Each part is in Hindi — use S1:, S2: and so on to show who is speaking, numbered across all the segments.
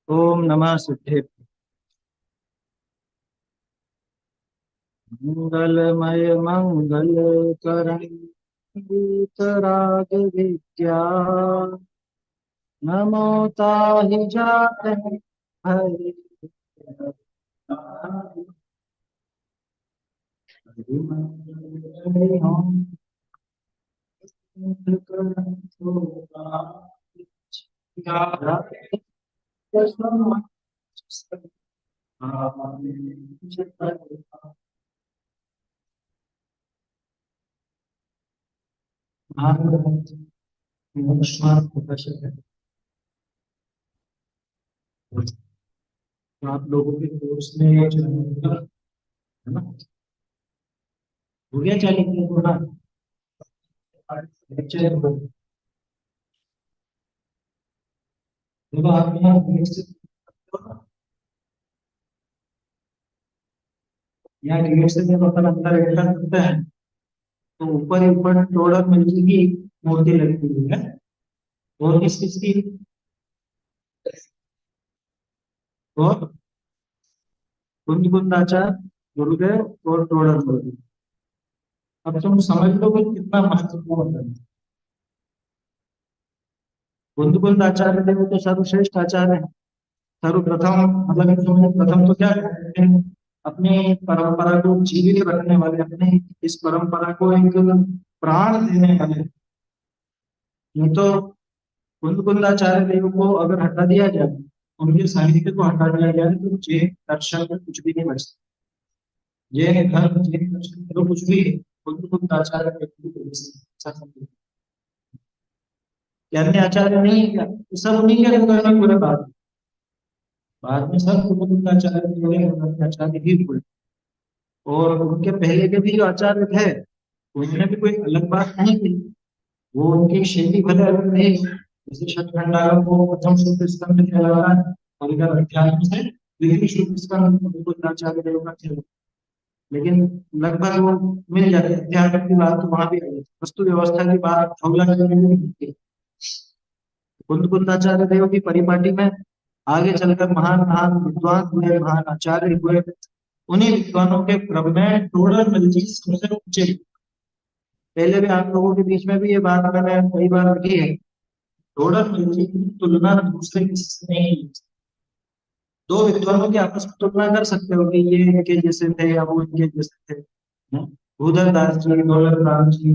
S1: ओम नमः सिद्धे। मंगलमय मंगल करण वीतराग विद्या। नमो ताहि जात हरि आप लोगों के कोर्स में है ना? हो गया 40 दिन पूरा लेक्चर। देखो आप यहाँ डेट से यहाँ डेट से जब अपन अंदर एंटर करते हैं तो ऊपर ही ऊपर टोडर मंजी की मूर्ति लगी हुई है। और किस किस की? और कुंज कुंदाचार, गुरुदेव और टोडर मंजी। अब तुम समझ लो कि कितना महत्वपूर्ण है। कुंज कुंदाचार्य देव तो सर्वश्रेष्ठ आचार्य है, सर्वप्रथम। मतलब कि तुमने प्रथम तो क्या कहते हैं, अपनी परंपरा को जीवित रखने वाले, अपने इस परंपरा को एक प्राण देने वाले। नहीं तो कुंद कुंदाचार्य देव को अगर हटा दिया जाए, उनके साहित्य को हटा दिया जाए, तो जैन दर्शन में कुछ भी नहीं बचता। जैन धर्म, जैन दर्शन में तो कुछ भी कुंद कुंदाचार्य देव की वजह से अच्छा समझे। क्या अन्य आचार्य नहीं है क्या? तो सब उन्हीं के अंदर में पूरे बाद में सब कुंद कुंदाचार्य जो है उनके आचार्य ही हुए। और उनके पहले के भी जो आचार्य थे उन्होंने भी कोई अलग बात नहीं की। वो उनकी शैली भले अलग नहीं, जैसे शतखंडारों को प्रथम शुद्ध स्कंद कहलाता है, और इधर अध्यात्म से द्वितीय शुद्ध स्कंद बिल्कुल आचार्य देव का थे। लेकिन लगभग वो मिल जाते हैं। अध्यात्म की बात तो वहां भी आई, वस्तु व्यवस्था की बात हौला में नहीं मिलती। कुंद कुंदाचार्य देव की परिपाटी में आगे चलकर महान महान विद्वान हुए, महान आचार्य हुए। उन्हीं विद्वानों के क्रम में टोडर मल जी सबसे ऊंचे। पहले भी आप लोगों के बीच में भी ये बात मैंने कई बार रखी है। टोडर मल जी की तुलना दूसरे किसी से नहीं की। दो विद्वानों की आपस में तुलना कर सकते हो कि ये इनके जैसे थे या वो इनके जैसे थे। हम्म? भूधर दास जी, दौलत राम जी,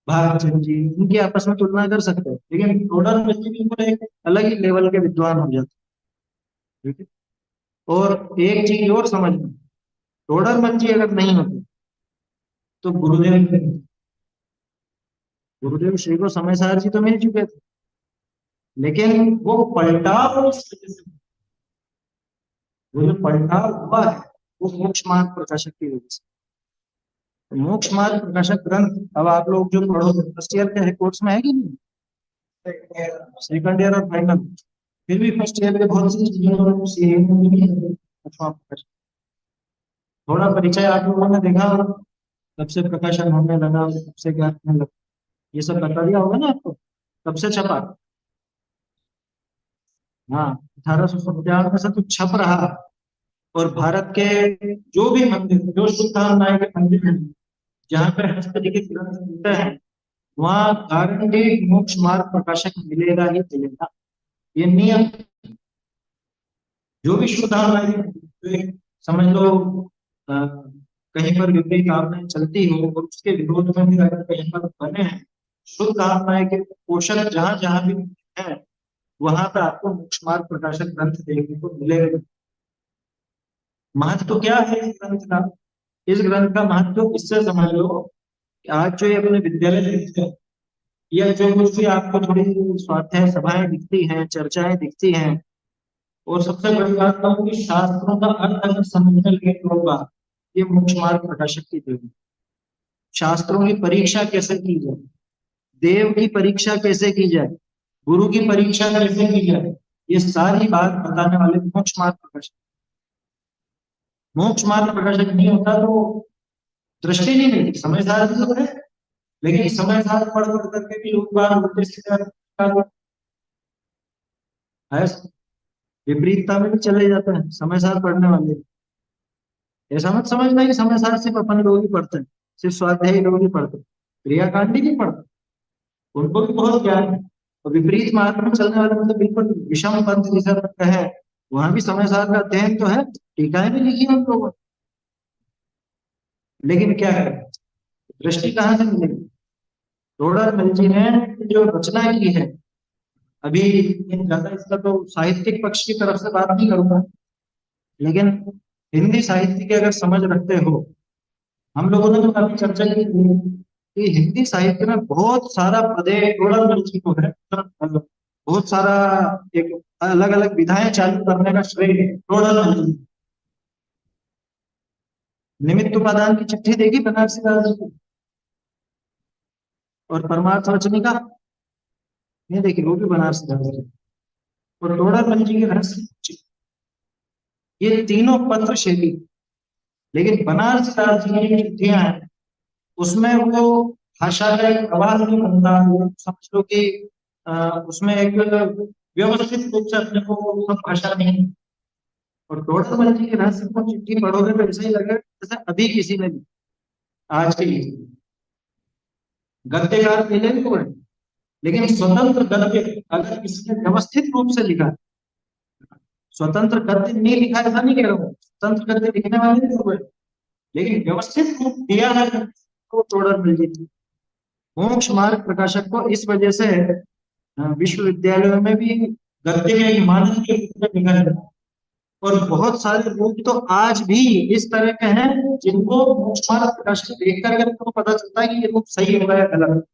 S1: भागचंद जी, इनकी आपस में तुलना कर सकते हो। लेकिन टोडर मल जी बिल्कुल एक अलग ही लेवल के विद्वान हो जाते हैं। ठीक है। और एक चीज और समझना, टोडर मल जी अगर नहीं होते तो गुरुदेव श्री को समय सार जी तो मिल चुके थे। लेकिन वो पलटाव इस वजह से, वो जो पलटाव हुआ है वो मोक्ष मार्ग प्रकाशक की वजह से। तो मोक्ष मार्ग प्रकाशक ग्रंथ अब आप लोग जो पढ़ोगे फर्स्ट ईयर के कोर्स में है कि नहीं? सेकंड ईयर और फाइनल। फिर भी फर्स्ट ईयर के बहुत सी चीजों को अच्छा, थोड़ा परिचय आप लोगों ने देखा होगा, कब से प्रकाशन होने लगा, कब से क्या होने लगा, ये सब बता दिया होगा ना आपको। कब से छपा? हाँ, 1897 से तो छप रहा। और भारत के जो भी मंदिर, जो शुद्ध नारायण के मंदिर हैं, जहाँ पे हस्तलिखित ग्रंथ मिलते हैं, वहाँ गारंटी मोक्ष मार्ग प्रकाशक मिलेगा ही मिलेगा। ये नियम। जो भी शुद्ध नारायण, समझ लो अ, कहीं पर विपरीत आत्माएं चलती हो और उसके विरोध में भी अगर कहीं पर बने हैं, शुद्ध आत्माएं के पोषक जहां जहां भी है, वहां पर आपको मोक्ष मार्ग प्रकाशक ग्रंथ देखने को मिलेगा। महत्व क्या है इस ग्रंथ का? इस ग्रंथ का महत्व इससे समझ लो कि आज जो ये अपने विद्यालय दिखते हैं, या जो कुछ भी आपको थोड़ी स्वाध्याय सभाएं दिखती हैं, चर्चाएं दिखती हैं, और सबसे बड़ी बात तो कि शास्त्रों का अर्थ अगर समझने लगे होगा, ये मोक्ष मार्ग प्रकाशक की देन। शास्त्रों की परीक्षा कैसे की जाए, देव की परीक्षा कैसे की जाए, गुरु की परीक्षा कैसे की जाए, ये सारी बात बताने वाले मोक्ष मार्ग प्रकाशक। मोक्ष मार्ग प्रकाशक नहीं होता तो दृष्टि नहीं मिलती। समझदार भी तो है, लेकिन समझदार पढ़ पढ़ करके भी लोग बात उल्टे सीधे है। विपरीतता में भी चले जाते हैं समय सार पढ़ने वाले। ऐसा मत समझना कि समय सार सिर्फ अपन लोग ही पढ़ते हैं, सिर्फ स्वाध्यायी लोग ही पढ़ते हैं, क्रियाकांडी नहीं पढ़ते, उनको भी बहुत ज्ञान है। और विपरीत मार्ग में चलने वाले मतलब बिल्कुल विषम पंथ जिसे है, वहां भी समय सार का अध्ययन तो है, टीकाएं भी लिखी है उन लोगों ने। लेकिन क्या है, दृष्टि कहाँ से मिलेगी? टोडरमल जी ने जो रचना की है, अभी ज्यादा इसका तो साहित्यिक पक्ष की तरफ से बात नहीं करूंगा, लेकिन हिंदी साहित्य की अगर समझ रखते हो, हम लोगों ने तो काफी चर्चा की थी कि हिंदी साहित्य में बहुत सारा प्रदेश टोडरमल जी को है, मतलब बहुत सारा एक अलग अलग विधाएं चालू करने का श्रेय टोडरमल जी। निमित्त उपादान की चिट्ठी देखी बनारसी दास जी की, और परमार्थ वचनिका ये देखी, वो भी बनारसी दास जी। और टोडरमल जी के रहस्य, ये तीनों पत्र शैली। लेकिन बनारसी दास जी की चिट्ठियां हैं, उसमें वो भाषा का एक प्रवाह नहीं बनता, वो समझ लो कि उसमें एक व्यवस्थित रूप से अपने को सब भाषा नहीं। और टोडरमल जी के रहस्य को चिट्ठी पढ़ोगे तो ऐसा ही लगेगा जैसे अभी किसी ने भी आज के लिए गद्यकार पहले भी हुए, लेकिन स्वतंत्र गद्य अगर किसी ने व्यवस्थित रूप से लिखा, स्वतंत्र गद्य नहीं लिखा ऐसा नहीं कह रहा हूँ, स्वतंत्र गद्य लिखने वाले भी हुए, लेकिन व्यवस्थित रूप दिया है तो टोडरमल जी। मोक्ष मार्ग प्रकाशक को इस वजह से विश्वविद्यालयों में भी गद्य के एक मानक के रूप में लिखा जाता है। और बहुत सारे लोग तो आज भी इस तरह के हैं जिनको मोक्ष मार्ग प्रकाशक देख करके उनको पता चलता है कि ये लोग सही हो गया गलत।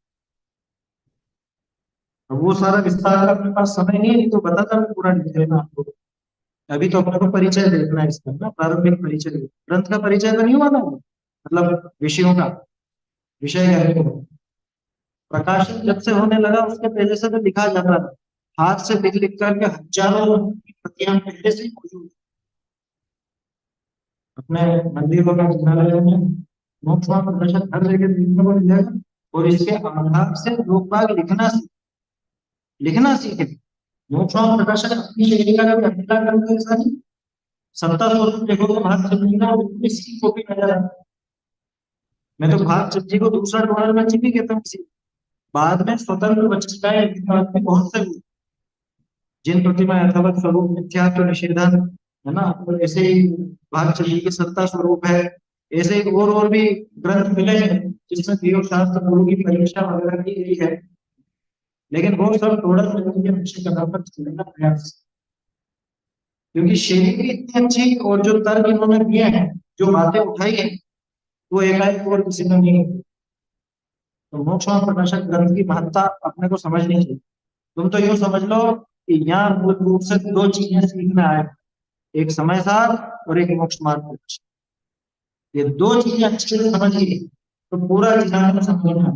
S1: अब वो सारा विस्तार का अपने पास समय नहीं है, तो बताता मैं पूरा डिटेल में आपको। अभी तो अपने को परिचय देखना है इसका ना, प्रारंभिक परिचय, ग्रंथ का परिचय तो नहीं हुआ ना, मतलब विषयों का विषय का प्रकाशन जब से होने लगा उसके पहले से तो लिखा जाता था, हाथ से लिख लिख करके हजारों की प्रतियां पहले से ही मौजूद अपने मंदिरों में, विद्यालयों में। मोक्ष प्रकाशन हर जगह देखने को मिलेगा। और इसके आधार से लोग बाग लिखना सीखे। मोक्ष प्रकाशन अपनी शैली का कभी अधिकार करते हैं ऐसा नहीं। सत्ता स्वरूप देखो तो भारत चंद्र का इसकी कॉपी नजर आता है। मैं तो भारत चंद्र जी को दूसरा डोनर में भी कहता हूँ किसी। बाद में स्वतंत्र बच्चिकाएं बहुत से हुई, जिन प्रतिमा यथावत स्वरूप मिथ्यात्व निषेधन है ना, तो ऐसे ही भारत चंद्र जी की सत्ता स्वरूप है। ऐसे ही और भी ग्रंथ मिले हैं जिसमें देव शास्त्र गुरु की परीक्षा वगैरह की गई है, लेकिन वो सब थोड़ा के विषय का पर चलने का प्रयास, क्योंकि शैली भी इतनी अच्छी और जो तर्क इन्होंने दिए हैं, जो बातें उठाई है, वो एकाएक और किसी ने नहीं होती। तो मोक्ष प्रकाशक ग्रंथ की महत्ता अपने को समझनी चाहिए। तुम तो यूं समझ लो कि यहाँ मूल रूप से दो चीजें सीखने आए, एक समय सार और एक मोक्ष मार्ग प्रकाशक। ये दो चीजें अच्छे से समझ ली तो पूरा ज्ञान समझना है।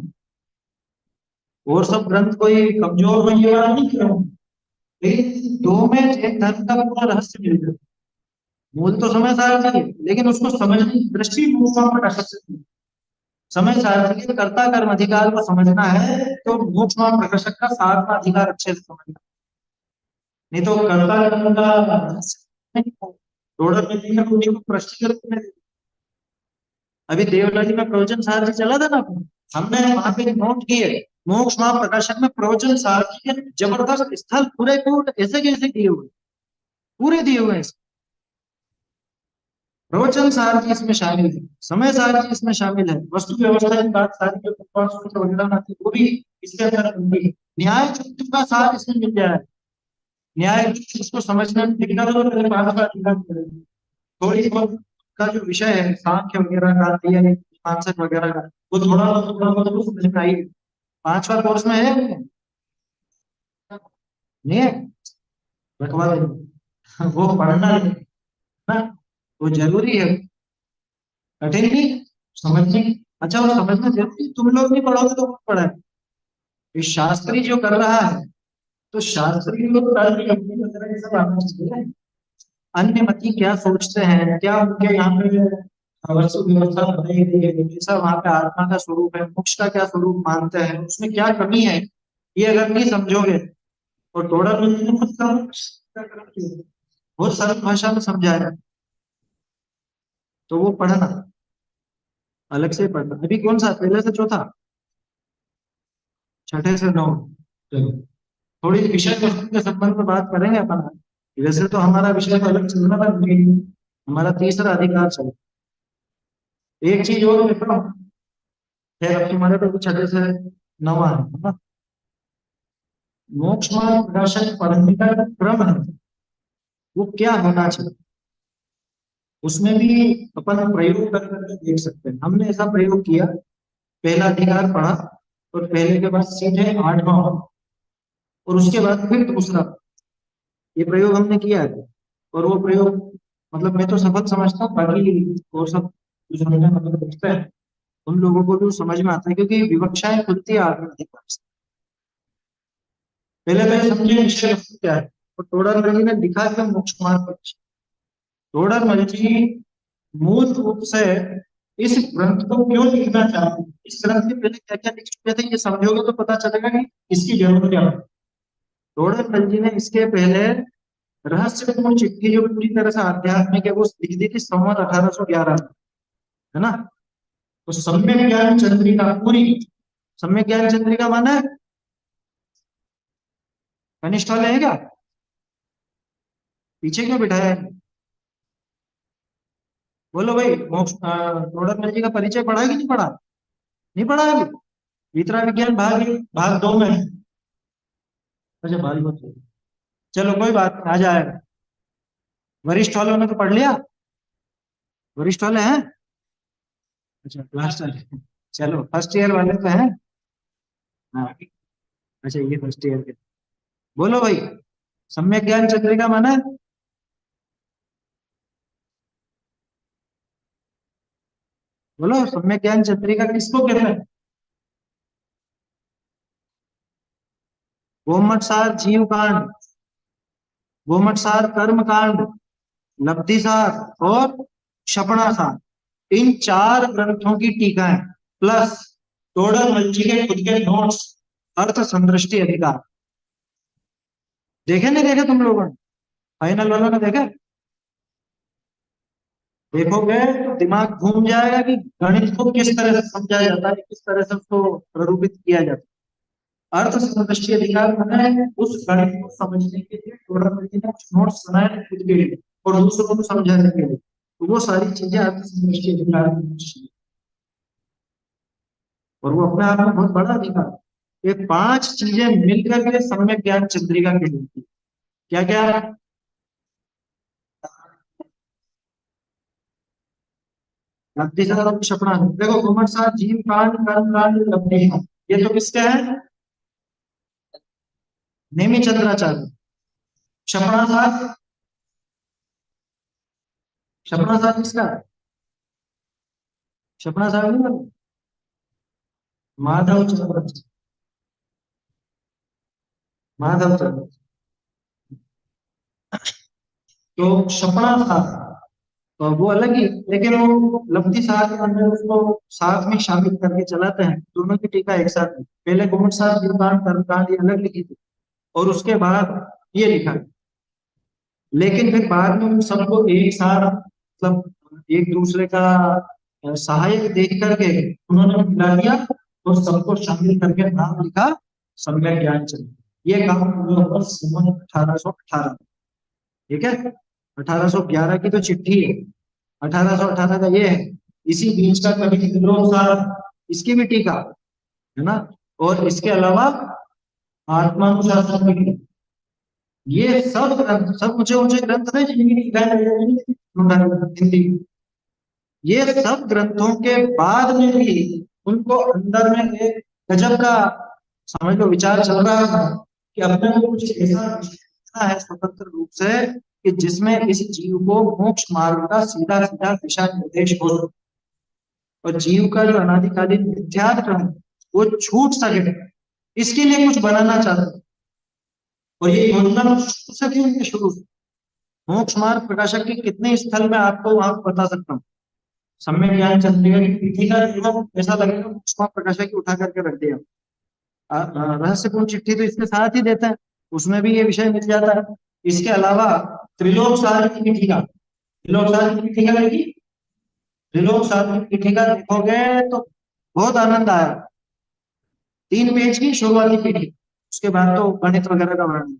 S1: और सब ग्रंथ कोई कमजोर हो ये बात नहीं कर रहा हूं, लेकिन दो में जैन धर्म का पूरा रहस्य मिल जाता है। मूल तो समय सार चाहिए, लेकिन उसको समझने की दृष्टि मोक्ष प्रकाशक से। समय सारथी कर्ता कर्म अधिकार को समझना है तो मोक्ष प्रकाशक का साधना अधिकार अच्छे से समझना, नहीं तो कर्ता कर्म का रोडर में तीन उन्हीं को प्रश्न में। अभी देवलाली में प्रवचन सारथी चला था ना, हमने वहां पे नोट किए मोक्ष प्रकाशक में प्रवचन सारथी के जबरदस्त स्थल पूरे को ऐसे कैसे दिए हुए, पूरे दिए हुए हैं। प्रवचन सारथी इसमें शामिल है, समय सारथी इसमें शामिल है, वस्तु व्यवस्था की बात सारी जो वगैरह आती है वो भी इसके अंदर होती है। न्याय चुक्ति का सार इसमें मिल गया है। न्याय इसको समझने में दिक्कत हो तो पांच बार थोड़ी बहुत का जो विषय है सांख्य वगैरह का या मीमांसा वगैरह का, वो थोड़ा बहुत तो समझ में आई। पांचवा कोर्स में है नहीं है, रखवा देंगे वो पढ़ना है ना, वो जरूरी है, कठिन नहीं समझने। अच्छा वो समझना जरूरी, तुम लोग नहीं पढ़ोगे तो कौन पढ़ा है? शास्त्री जो कर रहा है तो शास्त्री लोग वगैरह ये सब आना चाहिए। अन्य मती क्या सोचते हैं, क्या उनके यहाँ पे वस्तु व्यवस्था बनाई गई है, कैसा वहां पे आत्मा का स्वरूप है, मोक्ष का क्या स्वरूप मानते हैं, उसमें क्या कमी है, ये अगर नहीं समझोगे और थोड़ा बहुत सरल भाषा में समझाया, तो वो पढ़ना, अलग से पढ़ना। अभी कौन सा, पहले से चौथा, छठे से नौ। चलो थोड़ी विषय वस्तु के संबंध में बात करेंगे अपन। वैसे तो हमारा विषय तो अलग चल रहा था, हमारा तीसरा अधिकार चल। एक चीज और देखो, है अब तुम्हारे तो छठे से नवा है ना। मोक्ष मार्ग प्रकाशन पढ़ने का जो क्रम है वो क्या होना चाहिए, उसमें भी अपन प्रयोग कर करके देख सकते हैं। हमने ऐसा प्रयोग किया, पहला अधिकार पढ़ा और पहले के बाद सीधे आठवां, और उसके बाद फिर दूसरा, ये प्रयोग हमने किया है। और वो प्रयोग मतलब मैं तो सफल समझता हूँ, बाकी और सब जो हमने मतलब देखते हैं उन लोगों को भी वो समझ में आता है, क्योंकि विवक्षाएं खुलती है आत्म अधिकार से। पहले तो ये समझिए विषय वस्तु क्या है, और टोडर मल जी ने लिखा है मोक्ष मार्ग पर। टोडर मल जी मूल रूप से इस ग्रंथ को क्यों लिखना चाहते हैं, इस ग्रंथ के पहले क्या क्या लिख चुके थे, ये समझोगे तो पता चलेगा कि इसकी जरूरत क्या है। टोडर मल जी ने इसके पहले रहस्यपूर्ण चिट्ठी जो पूरी तरह से आध्यात्मिक है वो लिख दी थी संवत 1811, है ना। तो सम्यक ज्ञान चंद्रिका पूरी, सम्यक ज्ञान चंद्रिका माना है कनिष्ठ वाले है क्या, पीछे क्यों बिठाया है? बोलो भाई, मोक्ष प्रोडक्ट जी का परिचय पढ़ा कि नहीं पढ़ा? नहीं पढ़ा अभी? वितरा विज्ञान भाग भाग दो में है। अच्छा भाग दो, चलो कोई बात नहीं, आ जाएगा। वरिष्ठ वालों ने तो पढ़ लिया, वरिष्ठ वाले हैं? अच्छा लास्ट वाले, चलो फर्स्ट ईयर वाले तो हैं। हाँ, अच्छा ये फर्स्ट ईयर के। बोलो भाई, सम्यक ज्ञान चंद्रिका माना है? बोलो, सम्यक ज्ञान चंद्रिका किसको कहते हैं? गोमटसार जीव कांड, गोमटसार कर्म कांड, लब्धिसार और क्षपणासार, इन चार ग्रंथों की टीकाएं प्लस टोडर मल्ची के खुद के नोट्स, अर्थ संदृष्टि अधिकार। देखे नहीं देखे तुम लोगों ने? फाइनल वालों ने देखे? देखोगे तो दिमाग घूम जाएगा कि गणित को किस तरह से समझा जाता है, किस तरह से उसको प्ररूपित किया जाता है। अर्थ संदृष्टि अधिकार मैंने उस गणित को समझने के लिए टोडर मल्ची ने कुछ नोट्स बनाए खुद के लिए और दूसरों को समझाने के लिए, तो वो सारी चीजें अर्थ संदृष्टि अधिकार में। और वो अपने आप में बहुत बड़ा अधिकार है। ये पांच चीजें मिलकर के सम्यक ज्ञान चंद्रिका कहलाती है। क्या क्या है? लब्धिसार और क्षपणा। देखो घुमटसार जीव कांड कर्म कांड लब्धि, ये तो किसके हैं? नेमी चंद्राचार्य। क्षपणासार, क्षपणासार किसका है? क्षपणासार नहीं बोलो, माधव चंद्र, माधव चंद्र। तो क्षपणासार तो वो अलग ही, लेकिन वो लब्धि सार के अंदर उसको साथ में शामिल करके चलाते हैं, दोनों की टीका एक साथ में। पहले गुमट सार जीवकांड कर्मकांड ये अलग लिखी थी, और उसके बाद ये लिखा। लेकिन फिर बाद में उन सबको एक साथ मतलब एक दूसरे का सहायक देख करके उन्होंने मिला दिया और सबको शामिल करके नाम लिखा सम्यक ज्ञान चंद्र। ये काम हुआ होगा सन 1818, ठीक है। 1811 की तो चिट्ठी है, 1818 का ये है। इसी बीच का कवि विद्रोह सार, इसकी भी टीका है ना। और इसके अलावा आत्मानुशासन की, ये सब ग्रंथ, सब ऊंचे ऊंचे ग्रंथ थे जिनकी टीका हिंदी, ये सब ग्रंथों के बाद में भी उनको अंदर में एक गजब का समझ लो विचार चल रहा था कि अपने को कुछ ऐसा लिखना है स्वतंत्र रूप से कि जिसमें इस जीव को मोक्ष मार्ग का सीधा सीधा दिशा निर्देश हो और जीव का जो अनादिकालीन मिथ्यात्व है वो छूट सके, इसके लिए कुछ बनाना चाहते हैं। और ये योजना शुरू से थी उनके, शुरू से। मोक्ष मार्ग प्रकाशक के कितने स्थल में आपको वहां बता सकता हूँ। सम्यक ज्ञान चंद्रिका की तिथि का जो ऐसा लगेगा मोक्ष मार्ग प्रकाशक की उठा करके रख दिया। रहस्यपूर्ण चिट्ठी तो इसके साथ ही देता है, उसमें भी ये विषय मिल जाता है। इसके अलावा त्रिलोक सार की पीठिका, त्रिलोक सार की पीठिका देखी, त्रिलोक सार की पीठिका देखोगे तो बहुत आनंद आया। 3 पेज की शुरुआती पीठिका, उसके बाद तो गणित वगैरह का वर्णन।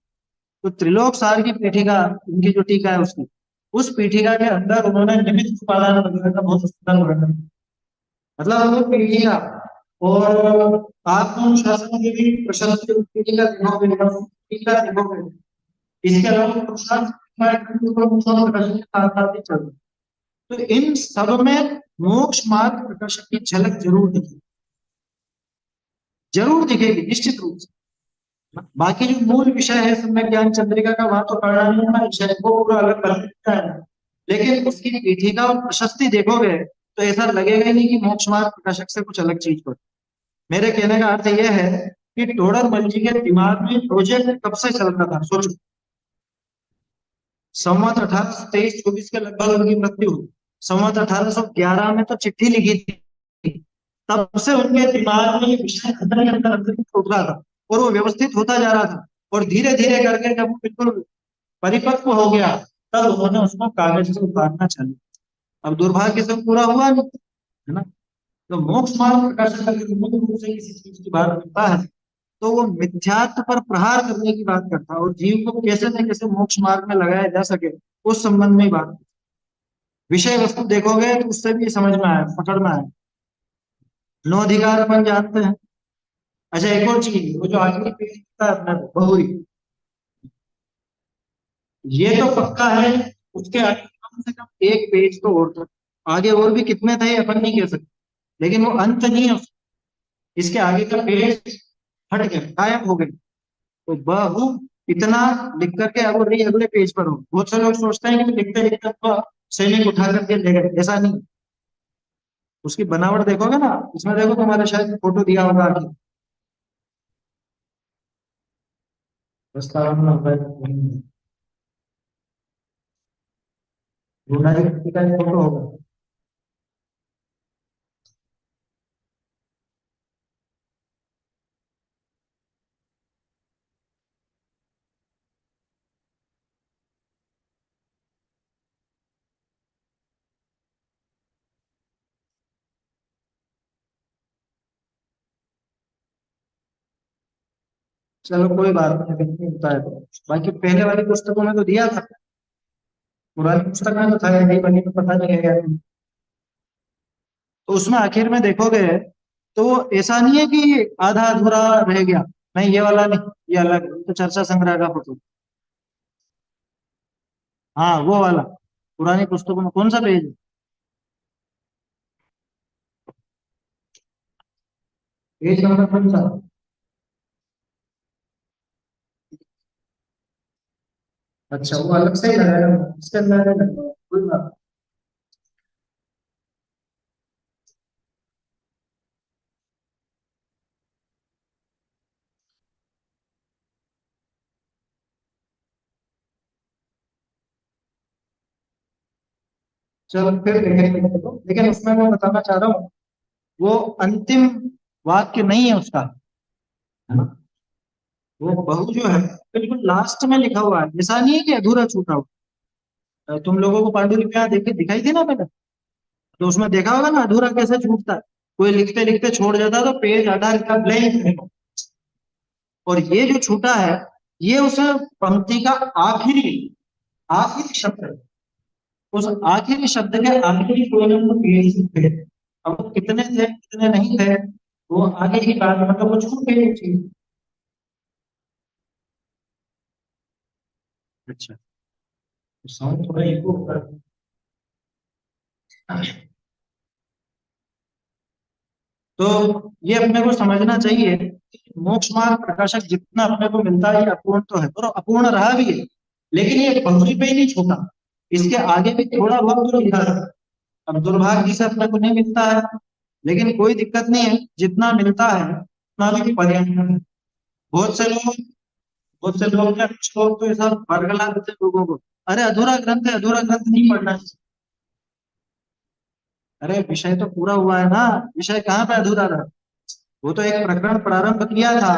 S1: तो त्रिलोक सार की पीठिका, उनकी जो टीका है उसकी, उस पीठिका के अंदर उन्होंने निमित्त उपादान वगैरह का बहुत सुंदर वर्णन किया। मतलब वो पीठिका और आत्मशासन की भी प्रशस्त पीठिका देखोगे, पीठिका देखोगे। इसके अलावा प्रसाद प्रकाशन के साथ साथ ही चल, तो इन सब में मोक्ष मार्ग प्रकाशन की झलक जरूर दिखेगी, जरूर दिखेगी निश्चित रूप से। बाकी जो मूल विषय है सम्यक ज्ञान चंद्रिका का, वहां तो प्राणायाम विषय वो पूरा अलग कर सकता है, लेकिन उसकी पीठिका और प्रशस्ति देखोगे तो ऐसा लगेगा ही नहीं कि मोक्ष मार्ग प्रकाशक से कुछ अलग चीज हो। मेरे कहने का अर्थ यह है कि टोडरमल जी के दिमाग में प्रोजेक्ट कब से चल रहा था, सोचो। संवत 1823-24 के लगभग उनकी मृत्यु हुई। संवत 1811 में तो चिट्ठी लिखी थी, तब से उनके दिमाग में ये विषय अंदर ही अंदर अंदर उठ रहा था और वो व्यवस्थित होता जा रहा था। और धीरे धीरे करके जब वो बिल्कुल परिपक्व हो गया, तब उन्होंने उसको कागज से उतारना चालू। अब दुर्भाग्य से पूरा हुआ नहीं, है ना। तो मोक्ष मार्ग प्रकाशन करके मूल रूप से किसी चीज की बात करता है तो वो मिथ्यात्व पर प्रहार करने की बात करता है, और जीव को कैसे न कैसे मोक्ष मार्ग में लगाया जा सके उस संबंध में बात। विषय वस्तु देखोगे तो उससे भी समझ में आया, पकड़ में आया। 9 अधिकार अपन जानते हैं। अच्छा, एक और चीज, वो जो आगे पेज दिखता है अपना बहुरी, ये तो पक्का है, उसके आगे कम से कम 1 पेज तो और था। आगे और भी कितने थे अपन नहीं कह सकते, लेकिन वो अंत नहीं है। इसके आगे का पेज हट गया, गायब हो गया। तो बहु इतना लिख करके अब रही अगले पेज पर हो। बहुत से लोग सोचते हैं कि लिखते लिखते तो सैनिक उठा करके ले गए, ऐसा नहीं। उसकी बनावट देखोगे ना, इसमें देखो तुम्हारे शायद फोटो दिया होगा आगे प्रस्तावना नंबर, व्यक्ति का फोटो होगा। चलो कोई बात नहीं, अगर नहीं होता है तो। बाकी पहले वाली पुस्तकों में तो दिया था, पुरानी पुस्तक में तो था, नहीं बनी तो पता नहीं है क्या। तो उसमें आखिर में देखोगे तो ऐसा नहीं है कि आधा अधूरा रह गया, नहीं ये वाला नहीं, ये अलग है, तो चर्चा संग्रह का फोटो। हाँ वो वाला, पुरानी पुस्तकों में कौन सा पेज है? पेज नंबर कौन सा? अच्छा, वो अलग से ही लगाया है, इसके अंदर नहीं लगा, कोई बात नहीं। चलो फिर देखेंगे तो। लेकिन उसमें मैं बताना चाह रहा हूँ, वो अंतिम वाक्य नहीं है उसका, है ना। वो बहु जो है बिल्कुल लास्ट में लिखा हुआ है, ऐसा नहीं है कि अधूरा छूटा हुआ। तुम लोगों को पांडुलिपियां देखे दिखाई थी ना पहले, तो उसमें देखा होगा ना अधूरा कैसे छूटता है। कोई लिखते लिखते छोड़ जाता है तो पेज आधा लिखा ब्लैंक है। और ये जो छूटा है, ये उस पंक्ति का आखिरी आखिरी शब्द है। उस आखिरी शब्द के आखिरी कोलम में पेज थे। अब वो कितने थे कितने नहीं थे, वो आगे की बात, मतलब वो छूट गई चीज। अच्छा, तो साउंड थोड़ा इको कर। तो ये अपने को समझना चाहिए कि मोक्ष मार्ग प्रकाशक जितना अपने को मिलता है ये अपूर्ण तो है, और अपूर्ण रहा भी है। लेकिन ये पंक्ति पे ही नहीं छोटा, इसके आगे भी थोड़ा बहुत तो लिखा है। अब दुर्भाग्य से अपने को नहीं मिलता है, लेकिन कोई दिक्कत नहीं है, जितना मिलता है उतना भी पर्याप्त है। बहुत से लोग बहुत से लोग क्या, कुछ लोग तो ऐसा बरगला देते हैं लोगों को, अरे अधूरा ग्रंथ है, अधूरा ग्रंथ नहीं पढ़ना चाहिए। अरे विषय तो पूरा हुआ है ना, विषय कहाँ पे अधूरा रहा? वो तो एक प्रकरण प्रारंभ किया था,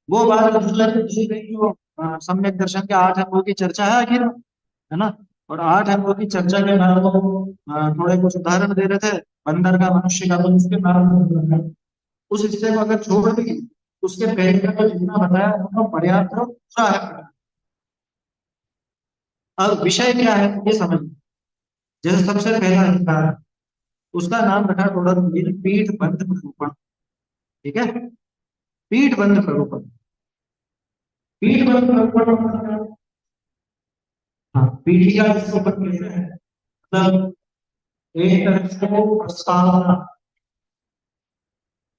S1: वो बात अधूरा रह गई। जो सम्यक दर्शन के 8 अंगों की चर्चा है आखिर में, है ना। और 8 अंगों की चर्चा के बाद वो थोड़े कुछ उदाहरण दे रहे थे, बंदर का, मनुष्य का, तो उसके नाम उस हिस्से को अगर छोड़ दें, उसके पहले का तो जितना बताया उतना पर्याप्त और पूरा है। अब विषय क्या है ये समझ। जैसे सबसे पहला अधिकार है, उसका नाम रखा टोडर पीठ बंध प्ररूपण। ठीक है, पीठ बंध प्ररूपण। पीठ बंध प्ररूपण मतलब, हाँ, पीठिका जिसको कहते हैं, मतलब एक तरह से वो प्रस्तावना।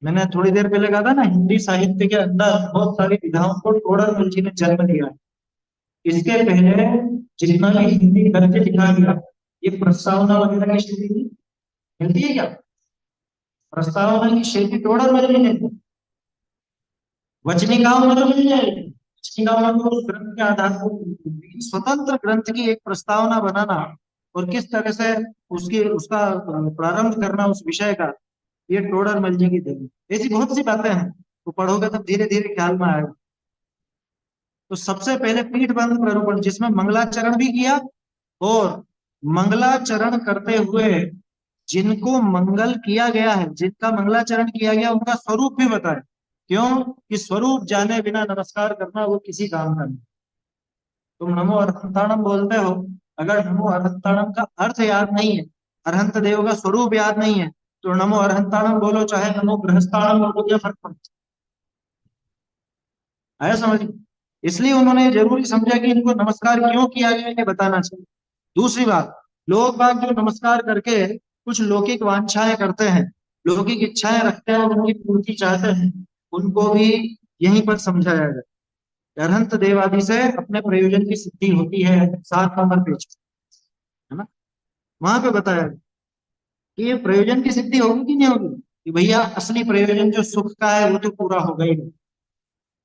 S1: मैंने थोड़ी देर पहले कहा था ना, हिंदी साहित्य के अंदर बहुत सारी विधाओं को टोडर मुंशी ने जन्म दिया है। इसके पहले जितना भी हिंदी गद्य लिखा गया, ये प्रस्तावना वगैरह की शैली थी। मिलती है क्या? प्रस्तावना की शैली टोडर में नहीं है। वचनिकाओं में तो मिल जाएगी, वचनिकाओं में तो उस ग्रंथ के आधार पर स्वतंत्र ग्रंथ की एक प्रस्तावना बनाना और किस तरह से उसकी उसका प्रारंभ करना उस विषय का, ये टोडर मल जी की देन। ऐसी बहुत सी बातें हैं, तो पढ़ोगे तब धीरे धीरे ख्याल में आएगा। तो सबसे पहले पीठ बंध प्ररूपण, जिसमें मंगलाचरण भी किया, और मंगलाचरण करते हुए जिनको मंगल किया गया है, जिनका मंगलाचरण किया गया, उनका स्वरूप भी बताए। क्यों? कि स्वरूप जाने बिना नमस्कार करना वो किसी काम का नहीं। तुम नमो अरहंताणम बोलते हो, अगर नमो अरहंताणम का अर्थ याद नहीं है, अरहंत देव का स्वरूप याद नहीं है, तो नमो अरहंताणम बोलो चाहे नमो गृहस्थाणम बोलो, क्या फर्क पड़ता है? आया समझ? इसलिए उन्होंने जरूरी समझा कि इनको नमस्कार क्यों किया गया ये बताना चाहिए। दूसरी बात, लोग बाग जो नमस्कार करके कुछ लौकिक वांछाएं करते हैं, लौकिक इच्छाएं रखते हैं और उनकी पूर्ति चाहते हैं, उनको भी यहीं पर समझाया जाए। अरहंत देवादि से अपने प्रयोजन की सिद्धि होती है, 7 नंबर पेज, है ना, वहां पे बताया कि ये प्रयोजन की सिद्धि होगी कि नहीं होगी, कि भैया असली प्रयोजन जो सुख का है वो तो पूरा हो गई है,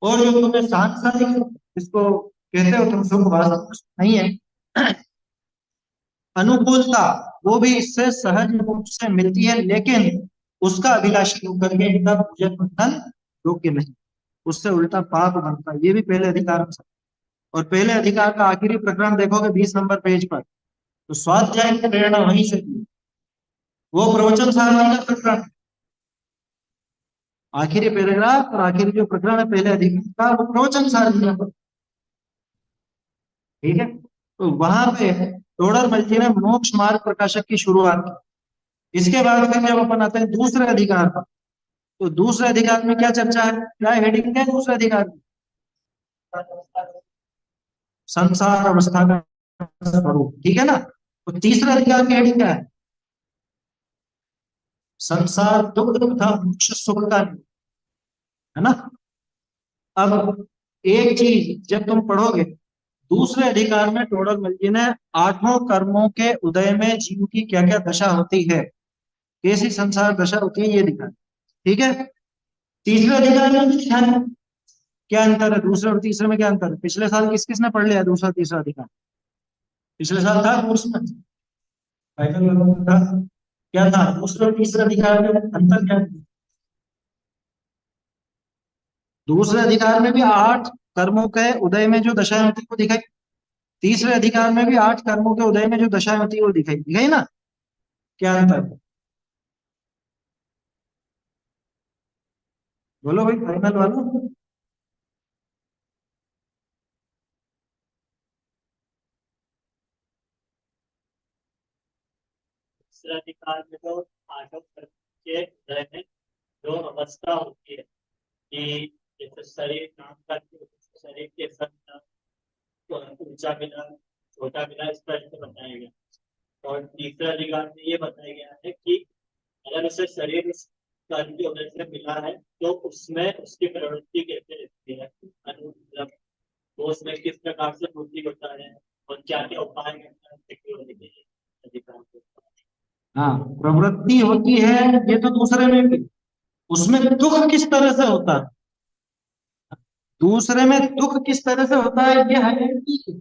S1: और जो तुम्हें सांसारिक सुख, जिसको कहते हो तुम सुख, वास्तव में सुख नहीं है, अनुकूलता, वो भी इससे सहज रूप से मिलती है, लेकिन उसका अभिलाषी होकर के इनका पूजन बंधन योग्य नहीं, उससे उल्टा पाप बनता है। ये भी पहले अधिकार में। और पहले अधिकार का आखिरी प्रकरण देखोगे 20 नंबर पेज पर, तो स्वाध्याय की प्रेरणा वहीं से थी। वो प्रवचन सारणी का प्रकरण, आखिरी पैराग्राफ और आखिरी जो प्रकरण है पहले अधिकार का, वो प्रवचन सारणी का। ठीक है, तो वहां पे टोडर मल जी ने मोक्ष मार्ग प्रकाशक की शुरुआत की। इसके बाद फिर जब अपन आते हैं दूसरे अधिकार पर, तो दूसरे अधिकार में क्या चर्चा है, क्या हेडिंग है दूसरे अधिकार में? संसार अवस्था का स्वरूप। ठीक है ना। तो तीसरे अधिकार की हेडिंग क्या है? संसार दुख तथा मोक्ष सुख का, है ना। अब एक चीज जब तुम पढ़ोगे, दूसरे अधिकार में टोडर मल जी ने 8 कर्मों के उदय में जीव की क्या क्या दशा होती है, कैसी संसार दशा होती है, ये दिखा। ठीक है। तीसरे अधिकार में भी क्या है, क्या अंतर है दूसरे और तीसरे में, क्या अंतर है? पिछले साल किस किसने पढ़ लिया दूसरा तीसरा अधिकार? पिछले साल था कोर्स में, फाइनल में था। क्या था दूसरे और तीसरे अधिकार में अंतर, क्या है? दूसरे अधिकार में भी 8 कर्मों के उदय में जो दशाएं होती है वो दिखाई, तीसरे अधिकार में भी 8 कर्मों के उदय में जो दशाएं होती है वो दिखाई, दिखाई ना। क्या अंतर है? बोलो भाई फाइनल वालों।
S2: अधिकार में तो आठों के हृदय में जो अवस्था होती है कि जैसे शरीर काम करते शरीर के सब ऊंचा मिला छोटा मिला, इस तरह से बताया गया। और तीसरे अधिकार में ये बताया गया है कि अगर उसे शरीर उस कर्म की वजह से मिला है तो उसमें उसकी प्रवृत्ति कैसे रहती है, मतलब वो उसमें किस प्रकार से पूर्ति होता है और क्या क्या उपाय करता है उससे होने के लिए अधिकार को।
S1: हाँ, प्रवृत्ति होती है, ये तो दूसरे में भी। उसमें दुख किस तरह से होता है, दूसरे में दुख किस तरह से होता है ये है कि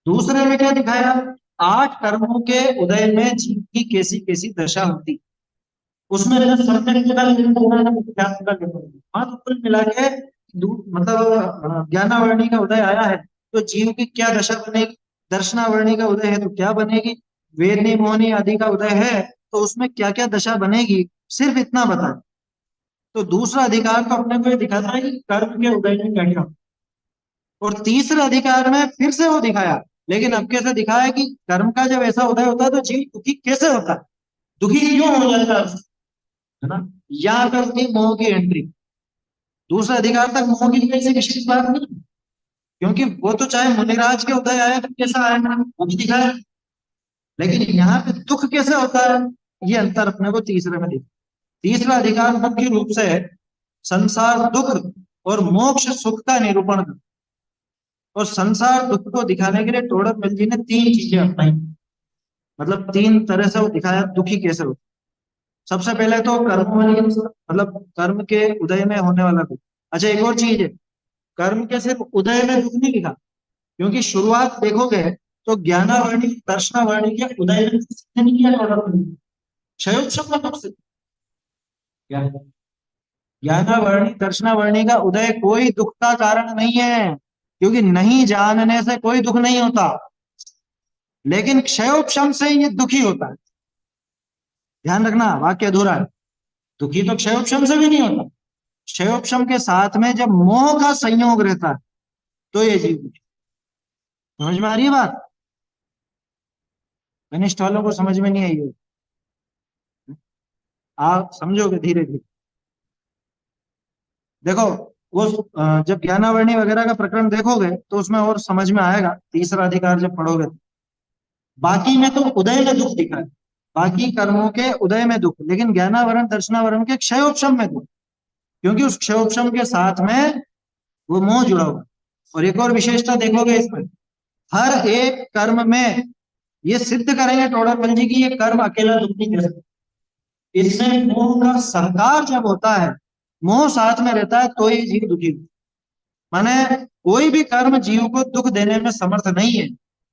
S1: दूसरे में क्या दिखाया, 8 कर्मों के उदय में जीव की कैसी कैसी दशा होती, उसमें सम्यक का लेना देना है, विज्ञान का लेना देना। हाँ, तो कुल मिला के मतलब ज्ञानावरणी का उदय आया है, तो जीव की क्या दशा बनेगी, दर्शनावर्णी का उदय है तो क्या बनेगी, वेदनी मोहनी आदि का उदय है तो उसमें क्या क्या दशा बनेगी, सिर्फ इतना बता। तो दूसरा अधिकार तो अपने को ये दिखाता है कि कर्म के उदय में क्या क्या होता है। और तीसरे अधिकार में फिर से वो दिखाया, लेकिन अब कैसे दिखाया कि कर्म का जब ऐसा उदय होता है तो जीव दुखी कैसे होता है, दुखी क्यों हो जाता है ना। यहाँ पर थी मोह की एंट्री। दूसरे अधिकार तक मोह की कोई ऐसी विशेष बात नहीं, क्योंकि वो तो चाहे मुनिराज के उदय आए तो कैसा आए, वो भी दिखाया। लेकिन यहाँ पे दुख कैसे होता है, ये अंतर अपने को तीसरे में दिखा। तीसरा अधिकार मुख्य रूप से संसार दुख और मोक्ष सुख का निरूपण कर। और संसार दुख को दिखाने के लिए टोडरमल जी ने तीन चीजें अपनाई, मतलब तीन तरह से वो दिखाया दुखी कैसे होता। सबसे पहले तो कर्म वाली, मतलब कर्म के उदय में होने वाला दुख। अच्छा एक और चीज है, कर्म के सिर्फ उदय में दुख नहीं लिखा, क्योंकि शुरुआत देखोगे तो ज्ञानावर्णी दर्शनावर्णी के उदय में सिद्ध नहीं किया टोडरमल जी, क्षयोपशम का दुख सिद्ध किया। ज्ञानावर्णी दर्शनावर्णी का उदय कोई दुख का कारण नहीं है, क्योंकि नहीं जानने से कोई दुख नहीं होता, लेकिन क्षयोपशम से ये दुखी होता है। ध्यान रखना, वाक्य अधूरा है। दुखी तो क्षयोपशम से भी नहीं होता, क्षयोपशम के साथ में जब मोह का संयोग रहता है तो ये जीव दुखी। समझ में आ रही है बात, घनिष्ठ वालों को समझ में नहीं आई है, आप समझोगे धीरे धीरे। देखो वो जब ज्ञानावर्णी वगैरह का प्रकरण देखोगे तो उसमें और समझ में आएगा, तीसरा अधिकार जब पढ़ोगे तो। बाकी में तो उदय में दुख दिखा है, बाकी कर्मों के उदय में दुख, लेकिन ज्ञानावरण दर्शनावरण के क्षयोपशम में दुख, क्योंकि उस क्षयोपशम के साथ में वो मोह जुड़ा हुआ। और एक और विशेषता देखोगे इसमें, हर एक कर्म में ये सिद्ध करेंगे टोडरमल जी की ये कर्म अकेला दुख नहीं दे सकता। इसमें मोह का सहकार जब होता है, मोह साथ में रहता है तो ही जीव दुखी। माने कोई भी कर्म जीव को दुख देने में समर्थ नहीं है,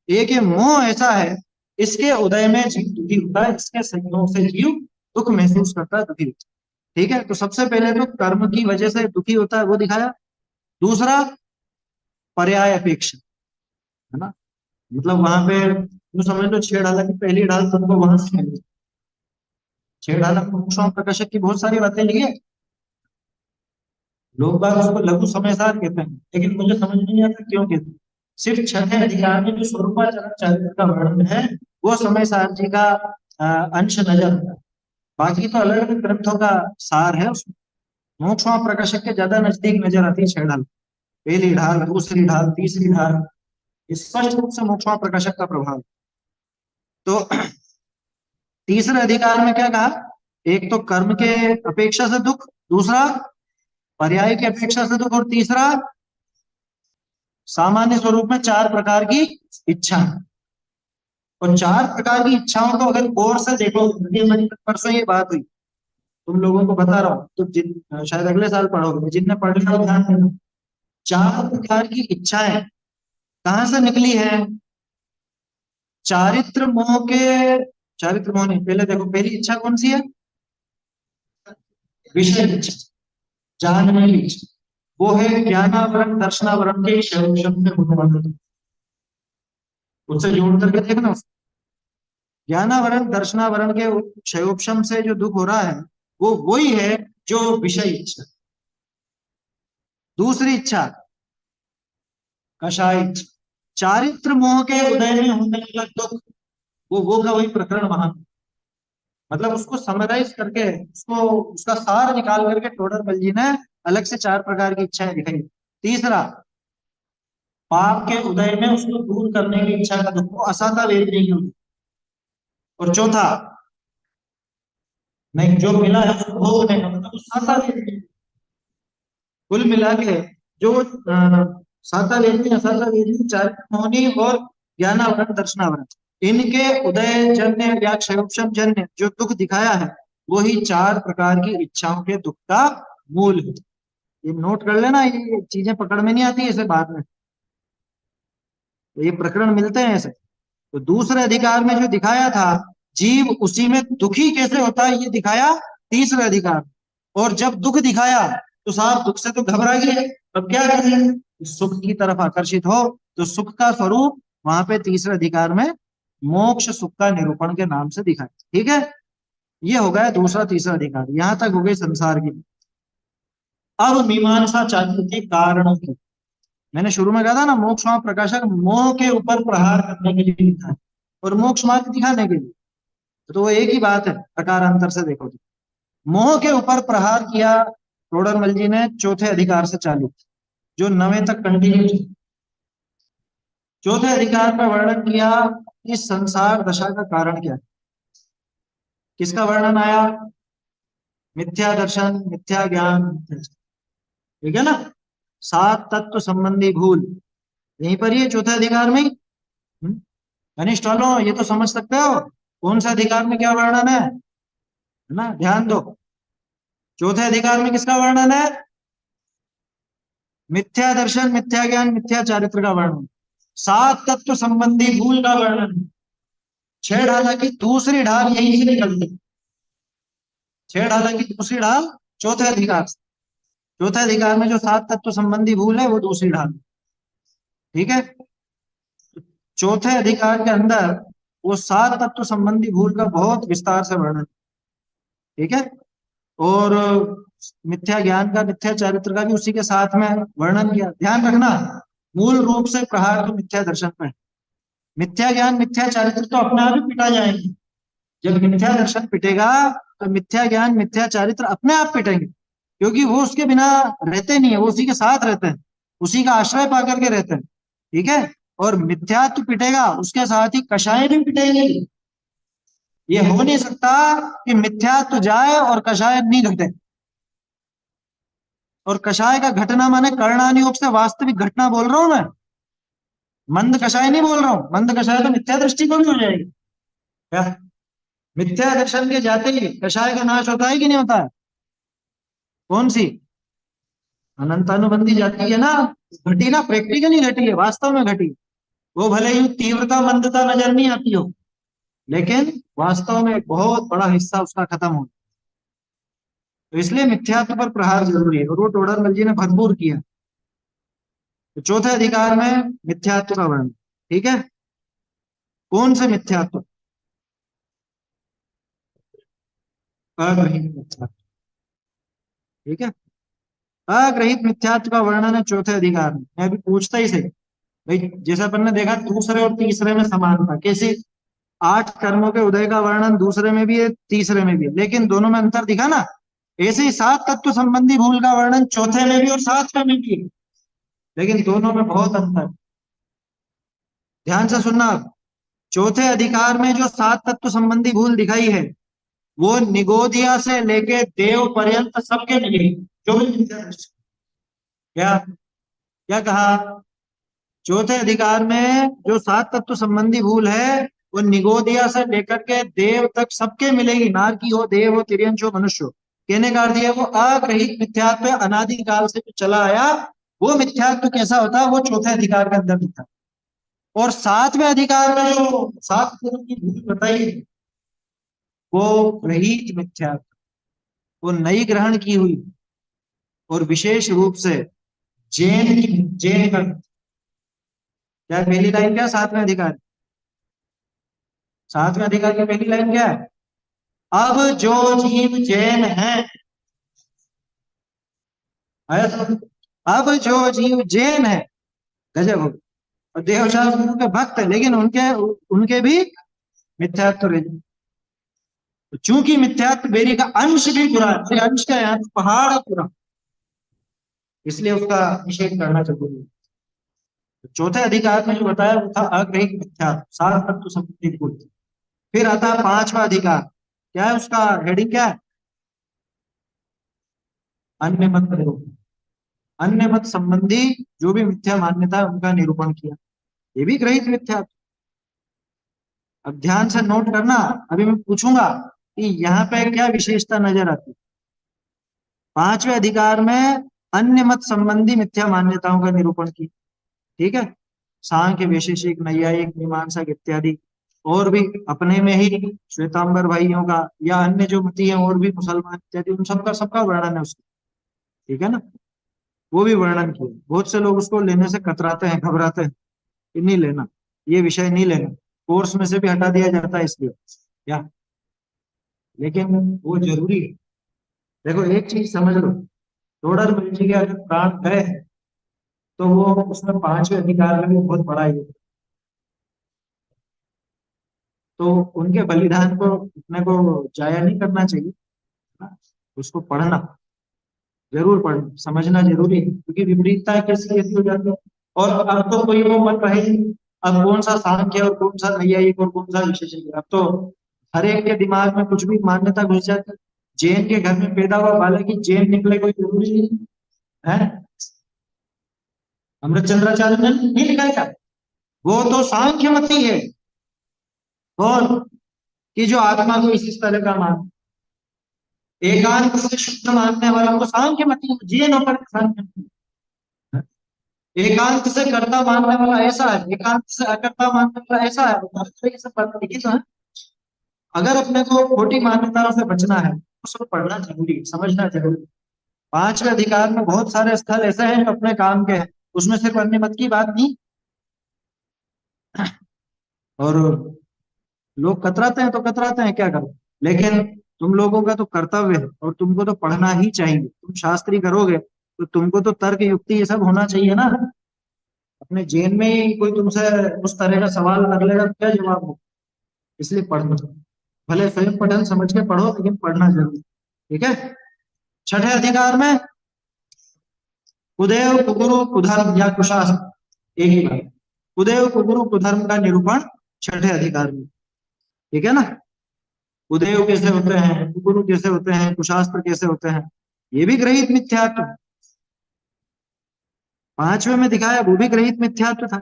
S1: एक ये मोह ऐसा है, इसके उदय में जीव दुखी होता है, इसके संयोग से जीव दुख महसूस करता है, दुखी होता है। ठीक है, तो सबसे पहले तो कर्म की वजह से दुखी होता है वो दिखाया। दूसरा पर्याय अपेक्षा, है ना, मतलब वहां पे जो समझ लो छेड़ाला की पहली ढाल तुमको वहां से मिली। छेड़ाला मोक्षों प्रकाशक की बहुत सारी बातें लिखी है, लोग बाग उसको लघु समयसार कहते हैं, लेकिन मुझे समझ नहीं आता क्यों कहते हैं। सिर्फ छठे अधिकार में जो स्वरूपाचरण चरित्र का वर्णन है वो समयसार जी का अंश नजर आता है, बाकी तो अलग अलग ग्रंथों का सार है उसमें। मोक्षों प्रकाशक के ज्यादा नजदीक नजर आती है छह ढाल, पहली ढाल दूसरी ढाल तीसरी ढाल, स्पष्ट रूप से मोक्षों प्रकाशक का प्रभाव। तो तीसरे अधिकार में क्या कहा, एक तो कर्म के अपेक्षा से दुख, दूसरा पर्याय की अपेक्षा से दुख, और तीसरा सामान्य स्वरूप में चार प्रकार की इच्छा। और चार प्रकार की इच्छाओं को अगर गौर से देखो, हमारी परसों ये बात हुई, तुम लोगों को बता रहा हूँ, तो शायद अगले साल पढ़ोगे, जिनने पढ़ लिया ध्यान देना। चार प्रकार की इच्छाएं कहां से निकली है, चारित्र मोह के, चारित्र मोह नहीं, पहले देखो पहली इच्छा कौन सी है, विषय इच्छा, जानने की इच्छा, वो है ज्ञानावरण दर्शनावरण के शब्द से होने वाला दुख। उससे जोड़ करके देखना, ज्ञानावरण दर्शनावरण के क्षयोपशम से जो दुख हो रहा है वो वही है जो विषय इच्छा। दूसरी इच्छा कषाय इच्छा, चारित्र मोह के उदय में होने वाला दुख, वो का वही प्रकरण वहां, मतलब उसको समराइज करके, उसको उसका सार निकाल करके टोडरमल जी ने अलग से चार प्रकार की इच्छाएं दिखाई। तीसरा पाप के उदय में उसको दूर करने की इच्छा का दुख, असाता वेदनी की। और चौथा नहीं, जो मिला है उसको भोगने का, मतलब साता वेदनी। कुल मिला के जो साता वेदनी असाता वेदनी चारित्र मोहनी और ज्ञानावरण दर्शनावरण, इनके उदय जन्य या क्षयोपशम जन्य जो दुख दिखाया है वही चार प्रकार की इच्छाओं के दुख का मूल है। ये नोट कर लेना, ये चीजें पकड़ में नहीं आती ऐसे बाद में, तो ये प्रकरण मिलते हैं ऐसे। तो दूसरे अधिकार में जो दिखाया था जीव उसी में दुखी कैसे होता है ये दिखाया तीसरे अधिकार। और जब दुख दिखाया तो साहब दुख से तो घबरा गए, अब क्या करें, सुख की तरफ आकर्षित हो, तो सुख का स्वरूप वहां पे तीसरे अधिकार में मोक्ष सुख का निरूपण के नाम से दिखाया। ठीक है, ये हो गया दूसरा तीसरा अधिकार। यहां तक हो गई संसार की। अब मीमांसा चालू थी कारणों की। मैंने शुरू में कहा था ना, मोक्ष मार्ग प्रकाशक मोह के ऊपर प्रहार करने के लिए लिखा है और मोक्ष मार्ग दिखाने के लिए, तो वो एक ही बात है, प्रकारांतर से देखो तो। मोह के ऊपर प्रहार किया टोडरमल जी ने चौथे अधिकार से चालू, जो 9वें तक कंटिन्यू। चौथे अधिकार में वर्णन किया इस संसार दशा का कारण क्या है। किसका वर्णन आया? मिथ्या दर्शन, मिथ्या ज्ञान, ठीक है ना, सात तत्व संबंधी भूल, यहीं पर ये चौथे अधिकार में ही। अनिष्ट वालों ये तो समझ सकते हो कौन सा अधिकार में क्या वर्णन है ना, ध्यान दो। चौथे अधिकार में किसका वर्णन है? मिथ्या दर्शन, मिथ्या ज्ञान, मिथ्या चारित्र का वर्णन। सात तत्व संबंधी भूल का वर्णन। छह ढाला की दूसरी ढाल यहीं से निकलती, छह ढाला की दूसरी ढाल चौथे अधिकार से। चौथे अधिकार में जो सात तत्व संबंधी भूल है वो दूसरी ढाल, ठीक है। चौथे अधिकार के अंदर वो सात तत्व संबंधी भूल का बहुत विस्तार से वर्णन, ठीक है। और मिथ्या ज्ञान का, मिथ्या चरित्र का भी उसी के साथ में वर्णन किया। ध्यान रखना, मूल रूप से प्रहार तो मिथ्या दर्शन पर है। मिथ्या ज्ञान, मिथ्या चरित्र तो अपने आप ही पिटा जाएंगे। जब मिथ्या दर्शन पिटेगा तो मिथ्या ज्ञान, मिथ्या चरित्र अपने आप पिटेंगे, क्योंकि वो उसके बिना रहते नहीं है, वो उसी के साथ रहते हैं, उसी का आश्रय पा करके रहते हैं, ठीक है। और मिथ्यात्व पिटेगा, उसके साथ ही कषाय भी पिटेंगे। ये हो नहीं सकता कि मिथ्यात्व जाए और कषाय नहीं घटे। और कषाय का घटना माने कर्णानुयोग से वास्तविक घटना बोल रहा हूं मैं, मंद कषाय नहीं बोल रहा हूं। मंद कषाय तो मिथ्या दृष्टि को भी हो जाएगी क्या? मिथ्या दर्शन के जाते ही कषाय का नाश होता है कि नहीं होता है? कौन सी? अनंतानुबंधी जाती है ना, घटी ना, प्रैक्टिकली घटी है, वास्तव में घटी। वो भले ही तीव्रता मंदता नजर नहीं आती हो, लेकिन वास्तव में एक बहुत बड़ा हिस्सा उसका खत्म हो। तो इसलिए मिथ्यात्व पर प्रहार जरूरी है, और वो टोडरमल जी ने भरपूर किया। तो चौथे अधिकार में मिथ्यात्व का वर्णन, ठीक है। कौन से मिथ्यात्व? अग्रहित मिथ्यात्व, ठीक है। अग्रहित मिथ्यात्व का वर्णन है चौथे अधिकार में। मैं अभी पूछता ही से भाई, जैसा अपन ने देखा दूसरे और तीसरे में समानता कैसे, 8 कर्मों के उदय का वर्णन दूसरे में भी है, तीसरे में भी है, लेकिन दोनों में अंतर दिखा ना। ऐसे ही 7 तत्व संबंधी भूल का वर्णन चौथे में भी और 7वें में भी है, लेकिन दोनों में बहुत अंतर। ध्यान से सुनना आप। चौथे अधिकार में जो 7 तत्व संबंधी भूल दिखाई है वो निगोदिया से लेके देव पर्यंत सबके मिलेगी। जो भी क्या क्या कहा? चौथे अधिकार में जो 7 तत्व संबंधी भूल है वो निगोदिया से लेकर के देव तक सबके मिलेगी, नार की हो, देव हो, तिर्यंश हो, मनुष्य हो। कहने का अर्थ है वो अग्रहित मिथ्यात्व अनादिकाल से चला आया। वो मिथ्यात्व कैसा होता है वो चौथे अधिकार के अंदर दिखता है। और 7वें अधिकार में जो 7 तरह की भूल बताई वो ग्रहित मिथ्यात्व, वो नई ग्रहण की हुई, और विशेष रूप से जैन की, जैन का क्या पहली लाइन क्या? 7वें अधिकार, 7वें अधिकार की पहली लाइन क्या है? अब जो जीव जैन है, आया समझ? अब जो जीव जैन है, गजब हो। और देवशास्त्र गुरु के भक्त है, लेकिन उनके उनके भी मिथ्यात्व रह। चूंकि मिथ्यात्व बेरी का अंश भी बुरा है, अंश का यहाँ पहाड़ है पूरा, इसलिए उसका निषेध करना जरूरी है। तो चौथे अधिकार में जो बताया वो था अग्रहित मिथ्यात्व, 7 तत्व संबंधी भूल। फिर आता है 5वां अधिकार, क्या है उसका हेडिंग क्या है? अन्य मत निरूपण। अन्य मत संबंधी जो भी मिथ्या मान्यता है उनका निरूपण किया, ये भी ग्रहित मिथ्यात्व। अब ध्यान से नोट करना, अभी मैं पूछूंगा कि यहाँ पे क्या विशेषता नजर आती है। 5वें अधिकार में अन्य मत संबंधी मिथ्या मान्यताओं का निरूपण किया, ठीक है। सांख्य, वैशेषिक, नैयायिक, मीमांसक इत्यादि, और भी अपने में ही श्वेतांबर भाइयों का या अन्य जो मती है और भी मुसलमान इत्यादि, उन सबका सबका वर्णन है उसका, ठीक है ना। वो भी वर्णन किया। बहुत से लोग उसको लेने से कतराते हैं, घबराते हैं कि नहीं लेना, ये विषय नहीं लेना, कोर्स में से भी हटा दिया जाता है इसलिए क्या, लेकिन वो जरूरी है। देखो एक चीज समझ लो, टोडरमल जी के अगर प्राण गए हैं, तो वो उसमें पांचवें अधिकार में भी बहुत बड़ा ही है। तो उनके बलिदान को अपने को जाया नहीं करना चाहिए, हाँ, उसको पढ़ना जरूर, पढ़ना समझना जरूरी है, क्योंकि विपरीतता कैसी कैसी हो जाती है। और अब तो कोई वो मन रहे ही नहीं, अब कौन सा सांख्य और कौन सा नैयायिक और कौन सा विशेषज्ञ, अब तो हर एक के दिमाग में कुछ भी मान्यता घुस जाती है। जैन के घर में पैदा हुआ बालक ही जैन निकले कोई जरूरी नहीं है। अमृतचंद्राचार्य ने नहीं लिखा क्या, वो तो सांख्यमती है, और कि जो आत्मा को इस तरह का मान एकांत से शुद्ध मानने वालों को सांख्यमती, जैन होकर के सांख्यमती। एकांत से कर्ता मानने वाला ऐसा है, एकांत से अकर्ता मानने वाला ऐसा है, ये सब बात लिखी तो है। अगर अपने को खोटी मान्यताओं से बचना है तो सब पढ़ना जरूरी है, समझना जरूरी है। पांचवें अधिकार में बहुत सारे स्थल ऐसे हैं जो अपने काम के हैं, उसमें सिर्फ अन्य मत की बात नहीं। और लोग कतराते हैं तो कतराते हैं, क्या करो, लेकिन तुम लोगों का तो कर्तव्य है और तुमको तो पढ़ना ही चाहिए। तुम शास्त्री करोगे तो तुमको तो तर्क युक्ति ये सब होना चाहिए ना। अपने जेल में ही कोई तुमसे उस तरह का सवाल कर लेगा तो क्या जवाब हो, इसलिए पढ़ना, भले स्वयं पठन समझ के पढ़ो लेकिन पढ़ना जरूर, ठीक है। छठे अधिकार में कुदेव कुगुरु कुधर्म या कुशास्त्र, एक ही बात, कुदेव कुगुरु कुधर्म का निरूपण छठे अधिकार में, ठीक है ना। कुदेव कैसे होते हैं, कुगुरु कैसे होते हैं, कुशास्त्र कैसे होते हैं, ये भी ग्रहित मिथ्यात्व। पांचवें में दिखाया वो भी ग्रहित मिथ्यात्व था,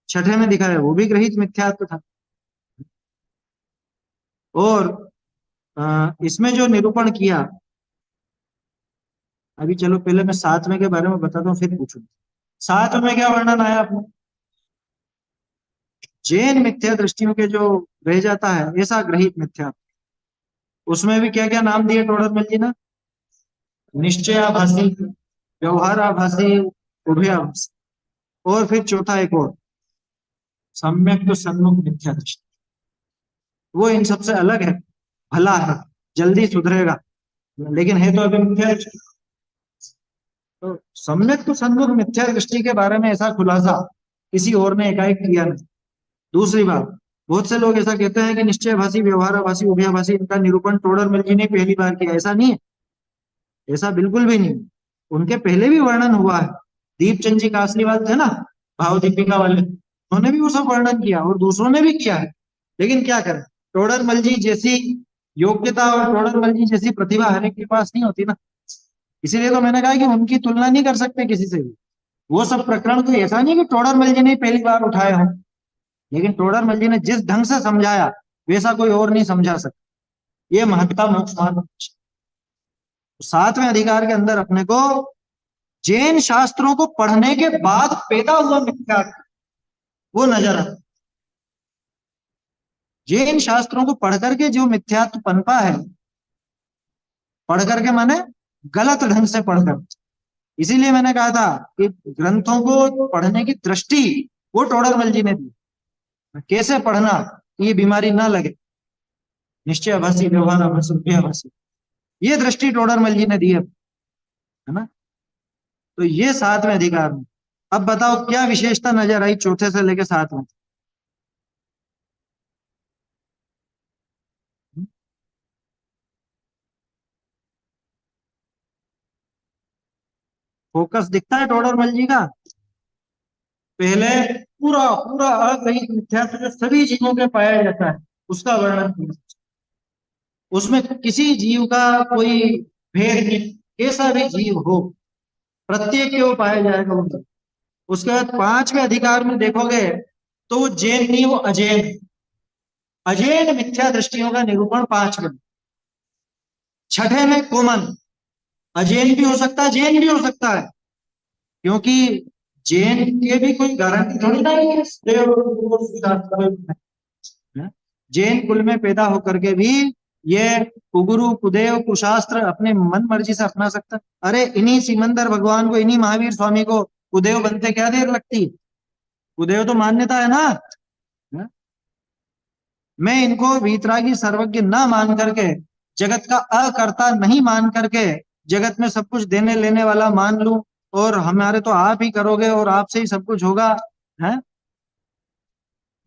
S1: छठे में दिखाया वो भी ग्रहित मिथ्यात्व था। और इसमें जो निरूपण किया, अभी चलो पहले मैं सातवें के बारे में बताता हूँ फिर पूछूंगा। सातवें में क्या वर्णन आया अपने, जैन मिथ्या दृष्टियों के जो रह जाता है ऐसा ग्रहित मिथ्या, उसमें भी क्या क्या नाम दिए टोडरमल जी ने, निश्चयाभासी, व्यवहाराभासी, उभयाभासी, और फिर चौथा एक और, सम्यक तो सन्मुख मिथ्या दृष्टि। वो इन सबसे अलग है, भला है, जल्दी सुधरेगा, लेकिन है तो अभी मिथ्या दृष्टि। तो सम्यक तो सन्मुख मिथ्या दृष्टि के बारे में ऐसा खुलासा किसी और ने एकाएक किया नहीं। दूसरी बात, बहुत से लोग ऐसा कहते हैं कि निश्चयभाषी, व्यवहाराभासी, उभयभाषी, इनका निरूपण टोडरमल जी ने पहली बार किया, ऐसा नहीं है, ऐसा बिल्कुल भी नहीं। उनके पहले भी वर्णन हुआ है, दीपचंद जी कासलीवाल थे ना, भाव दीपिका वाले, उन्होंने भी वो सब वर्णन किया और दूसरों ने भी किया है। लेकिन क्या करें, टोडरमल जी जैसी योग्यता और टोडरमल जी जैसी प्रतिभा हर एक के पास नहीं होती ना, इसीलिए तो मैंने कहा कि उनकी तुलना नहीं कर सकते किसी से भी। वो सब प्रकरण तो ऐसा नहीं कि टोडरमल जी ने पहली बार उठाया हो, लेकिन टोडरमल जी ने जिस ढंग से समझाया वैसा कोई और नहीं समझा सकता। ये महत्ता मोक्ष मार्ग। सातवें अधिकार के अंदर अपने को जैन शास्त्रों को पढ़ने के बाद पैदा हुआ मिथ्या वो नजर आता। जैन शास्त्रों को पढ़ करके जो मिथ्यात्व पनपा है, पढ़ करके माने गलत ढंग से पढ़कर, इसीलिए मैंने कहा था कि ग्रंथों को पढ़ने की दृष्टि वो टोडरमल जी ने दी, कैसे पढ़ना ये बीमारी ना लगे, निश्चयाभासी, व्यवहाराभासी, उभयाभासी, ये दृष्टि टोडरमल जी ने दी है ना। तो ये सातवें अधिकार में। अब बताओ क्या विशेषता नजर आई चौथे से लेके सातवें। फोकस दिखता है टोडरमल जी का, पहले पूरा पूरा अग्रहित मिथ्यात्व जो सभी जीवों के पाया जाता है उसका वर्णन किया, उसमें किसी जीव का कोई भेद नहीं, कैसा भी जीव हो प्रत्येक के वो पाया जाएगा उनका। उसके बाद पांचवें अधिकार में देखोगे तो वो जैन नहीं, वो अजैन है। अजैन मिथ्या दृष्टियों का निरूपण पांचवें। छठे में कॉमन, अजैन भी हो सकता है, जैन भी हो सकता है, क्योंकि जैन के भी कोई गारंटी थोड़ी ना है जैन कुल में पैदा होकर के भी ये कुगुरु कुदेव कुशास्त्र अपने मन मर्जी से अपना सकता। अरे इन्हीं सिमंदर भगवान को, इन्हीं महावीर स्वामी को कुदेव बनते क्या देर लगती, कुदेव तो मान्यता है ना, मैं इनको वीतरागी सर्वज्ञ ना मान करके, जगत का अकर्ता नहीं मान करके, जगत में सब कुछ देने लेने वाला मान लूं, और हमारे तो आप ही करोगे और आपसे ही सब कुछ होगा, है?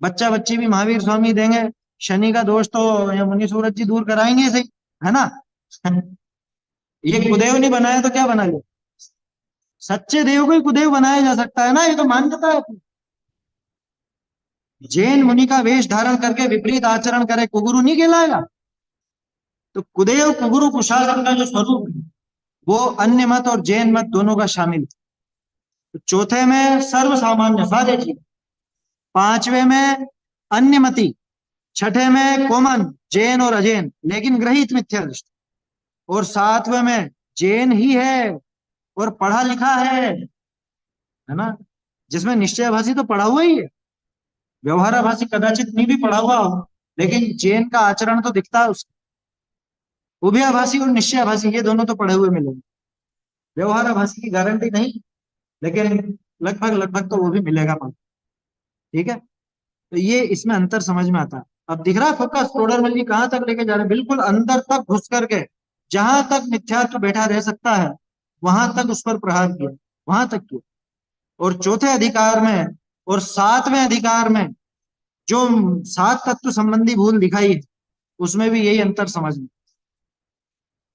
S1: बच्चा बच्ची भी महावीर स्वामी देंगे, शनि का दोष तो या मुनि सूरज जी दूर कराएंगे सही, है ना? ये कुदेव नहीं बनाया तो क्या बना लिया? सच्चे देव को ही कुदेव बनाया जा सकता है ना, ये तो मान्यता है अपनी। जैन मुनि का वेश धारण करके विपरीत आचरण करे, कुगुरु नहीं कहलाएगा? तो कुदेव कुगुरु कुशासन का जो स्वरूप है वो अन्य मत और जैन मत दोनों का शामिल है। तो चौथे में सर्व सामान्य सारे जीव, पांचवे में अन्यमति, छठे में कॉमन जैन और अजैन लेकिन ग्रहित मिथ्या दृष्टि, और सातवें में जैन ही है और पढ़ा लिखा है ना, जिसमें निश्चयभाषी तो पढ़ा हुआ ही है, व्यवहाराभासी कदाचित नहीं भी पढ़ा हुआ हो, लेकिन जैन का आचरण तो दिखता है उसका। उभयाभाषी और निश्चयाभाषी ये दोनों तो पढ़े हुए मिलेंगे, व्यवहाराभासी की गारंटी नहीं, लेकिन लगभग लगभग तो वो भी मिलेगा मान। ठीक है, तो ये इसमें अंतर समझ में आता है। अब दिख रहा है फोकस टोडरमल जी कहां तक लेके जा रहे हैं, बिल्कुल अंदर तक घुस करके, जहां तक मिथ्यात्व बैठा रह सकता है वहां तक उस पर प्रहार किया, वहां तक किया। और चौथे अधिकार में और सातवें अधिकार में जो सात तत्व संबंधी भूल दिखाई है उसमें भी यही अंतर समझ में।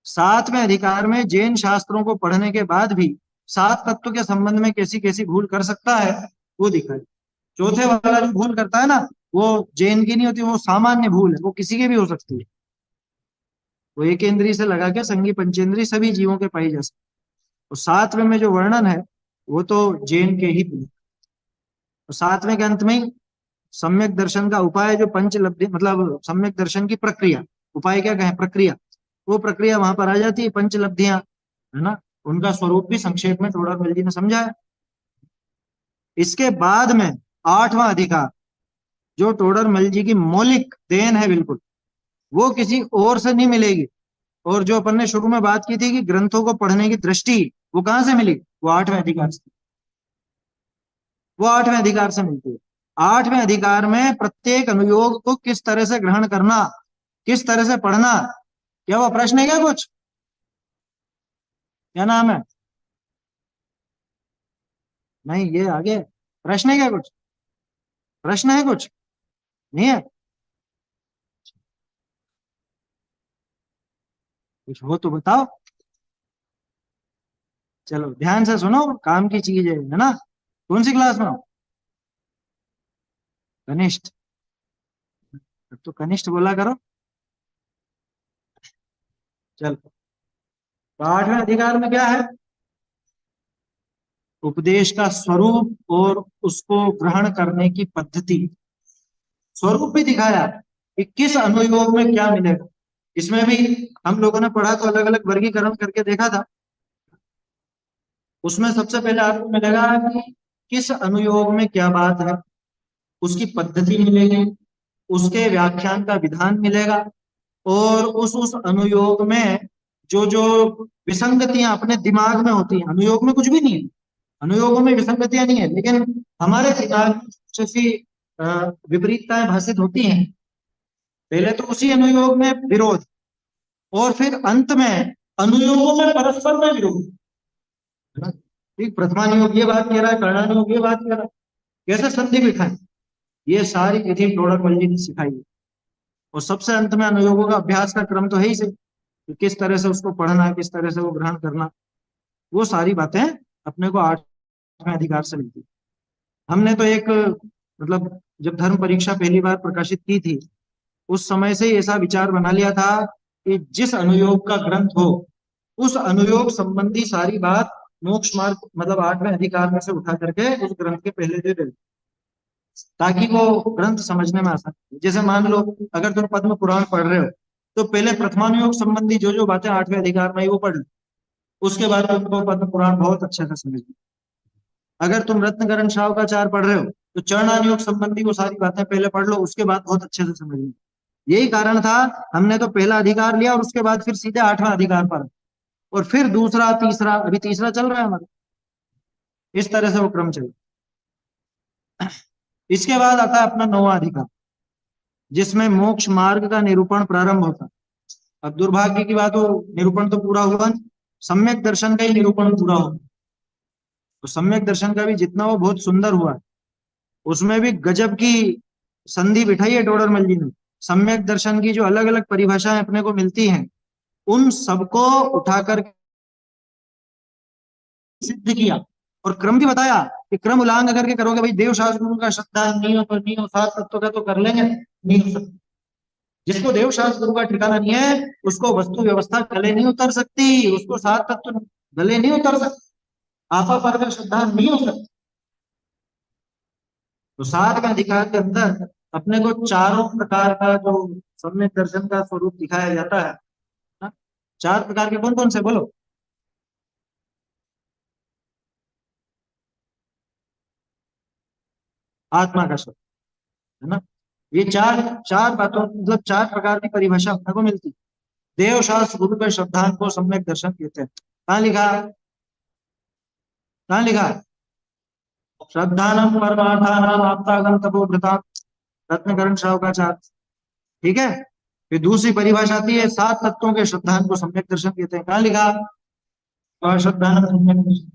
S1: सातवें अधिकार में जैन शास्त्रों को पढ़ने के बाद भी सात तत्व के संबंध में कैसी कैसी भूल कर सकता है वो दिखाई। चौथे वाला जो भूल करता है ना वो जैन की नहीं होती, वो सामान्य भूल है, वो किसी की भी हो सकती है। वो एक इंद्री से लगा के संगी पंचेंद्री सभी जीवों के पाई जा सकती है। और सातवें में जो वर्णन है वो तो जैन के ही भूल। और सातवें के अंत में ही सम्यक दर्शन का उपाय जो पंचलब्धि, मतलब सम्यक दर्शन की प्रक्रिया, उपाय क्या कहें, प्रक्रिया, वो प्रक्रिया वहां पर आ जाती है, पंचलब्धियां, है ना, उनका स्वरूप भी संक्षेप में टोडरमल जी ने समझाया। इसके बाद में आठवां अधिकार जो टोडरमल जी की मौलिक देन है बिल्कुल, वो किसी और से नहीं मिलेगी। और जो अपन ने शुरू में बात की थी कि ग्रंथों को पढ़ने की दृष्टि, वो कहां से मिली? वो आठवें अधिकार से, वो आठवें अधिकार से मिलती है। आठवें अधिकार में प्रत्येक अनुयोग को किस तरह से ग्रहण करना, किस तरह से पढ़ना, क्या वो प्रश्न है क्या कुछ? क्या नाम है? नहीं, ये आगे प्रश्न है क्या कुछ? प्रश्न है कुछ? नहीं है? कुछ हो तो बताओ। चलो ध्यान से सुनो, काम की चीज है ना। कौन सी क्लास में हो? कनिष्ठ? तो कनिष्ठ बोला करो। चलो, तो आठवें अधिकार में क्या है? उपदेश का स्वरूप और उसको ग्रहण करने की पद्धति। स्वरूप भी दिखाया कि किस अनुयोग में क्या मिलेगा। इसमें भी हम लोगों ने पढ़ा तो अलग अलग वर्गीकरण करके देखा था। उसमें सबसे पहले आपको मिलेगा कि किस अनुयोग में क्या बात है, उसकी पद्धति मिलेगी, उसके व्याख्यान का विधान मिलेगा, और उस अनुयोग में जो जो विसंगतियां अपने दिमाग में होती हैं, अनुयोग में कुछ भी नहीं है, अनुयोगों में विसंगतियां नहीं है, लेकिन हमारे दिमाग में जैसी विपरीतताएं भाषित होती हैं। पहले तो उसी अनुयोग में विरोध, और फिर अंत में अनुयोगों में परस्पर में विरोध, है ना? ठीक, प्रथमानुयोग ये बात कह रहा है, कर्णानुयोग ये बात कह रहा है, कैसे संधि बिठाएं, ये सारी विधि टोडरमल जी ने सिखाई है। और सबसे अंत में अनुयोगों का अभ्यास का क्रम तो है ही सही, कि किस तरह से उसको पढ़ना, किस तरह से वो ग्रहण करना, वो सारी बातें अपने को आठवें अधिकार से मिलती। हमने तो एक, मतलब जब धर्म परीक्षा पहली बार प्रकाशित की थी उस समय से ही ऐसा विचार बना लिया था कि जिस अनुयोग का ग्रंथ हो उस अनुयोग संबंधी सारी बात मोक्ष मार्ग, मतलब आठवें अधिकार में से उठा करके उस ग्रंथ के पहले दे दे, ताकि वो ग्रंथ समझने में आसान हो। जैसे मान लो अगर तुम पद्म पुराण पढ़ रहे हो तो पहले प्रथमानुयोग संबंधी जो जो बातें आठवें अधिकार में वो पढ़ लो, उसके बाद तुमको पद्म पुराण बहुत अच्छे से समझ में। अगर तुम रत्नकरण शावकाचार पढ़ रहे हो तो चरणानुयोग संबंधी वो सारी बातें पहले पढ़ लो, उसके बाद बहुत अच्छे से समझ में। यही कारण था हमने तो पहला अधिकार लिया और उसके बाद फिर सीधे आठवां अधिकार पर, और फिर दूसरा तीसरा, अभी तीसरा चल रहा है हमारा, इस तरह से वो क्रम चल। इसके बाद आता है अपना नौवां अधिकार। जिसमें मोक्ष मार्ग का निरूपण प्रारंभ होता। अब दुर्भाग्य की बात हो, निरूपण तो पूरा हुआ नहीं, सम्यक दर्शन का ही निरूपण पूरा हो। तो सम्यक दर्शन का भी जितना वो बहुत सुंदर हुआ, उसमें भी गजब की संधि बिठाई है टोडरमल जी ने। सम्यक दर्शन की जो अलग अलग परिभाषाएं अपने को मिलती हैं, उन सबको उठाकर सिद्ध किया और क्रम भी बताया कि क्रम उल्लंघन करके करोगे भाई, देव शास्त्र गुरु का श्रद्धा नहीं हो तो नहीं हो, सात तत्व का तो कर लेंगे, नहीं हो सकता। जिसको देव शास्त्र गुरु का ठिकाना नहीं है, उसको वस्तु व्यवस्था गले नहीं उतर सकती, उसको सात तत्व गले नहीं उतर सकते, आपा पर का श्रद्धा नहीं हो सकता। तो सात का अधिकार के अंदर अपने को चारों प्रकार का जो सम्यक दर्शन का स्वरूप दिखाया जाता है ना, चार प्रकार के कौन कौन से बोलो। आत्मा का शब्द है ना, ये चार चार बातों मतलब चार प्रकार की परिभाषा अपने को मिलती। देव शास्त्र गुरु के श्रद्धान को सम्यक दर्शन कहते हैं। कहाँ लिखा, कहाँ लिखा, श्रद्धानम परमार्थानाम आप्तागम तपोभृताम, रत्नकरण शावकाचार्य। ठीक है, फिर दूसरी परिभाषा आती है, सात तत्वों के श्रद्धान को सम्यक दर्शन कहते हैं। कहाँ लिखा, श्रद्धानम सम्यक दर्शन।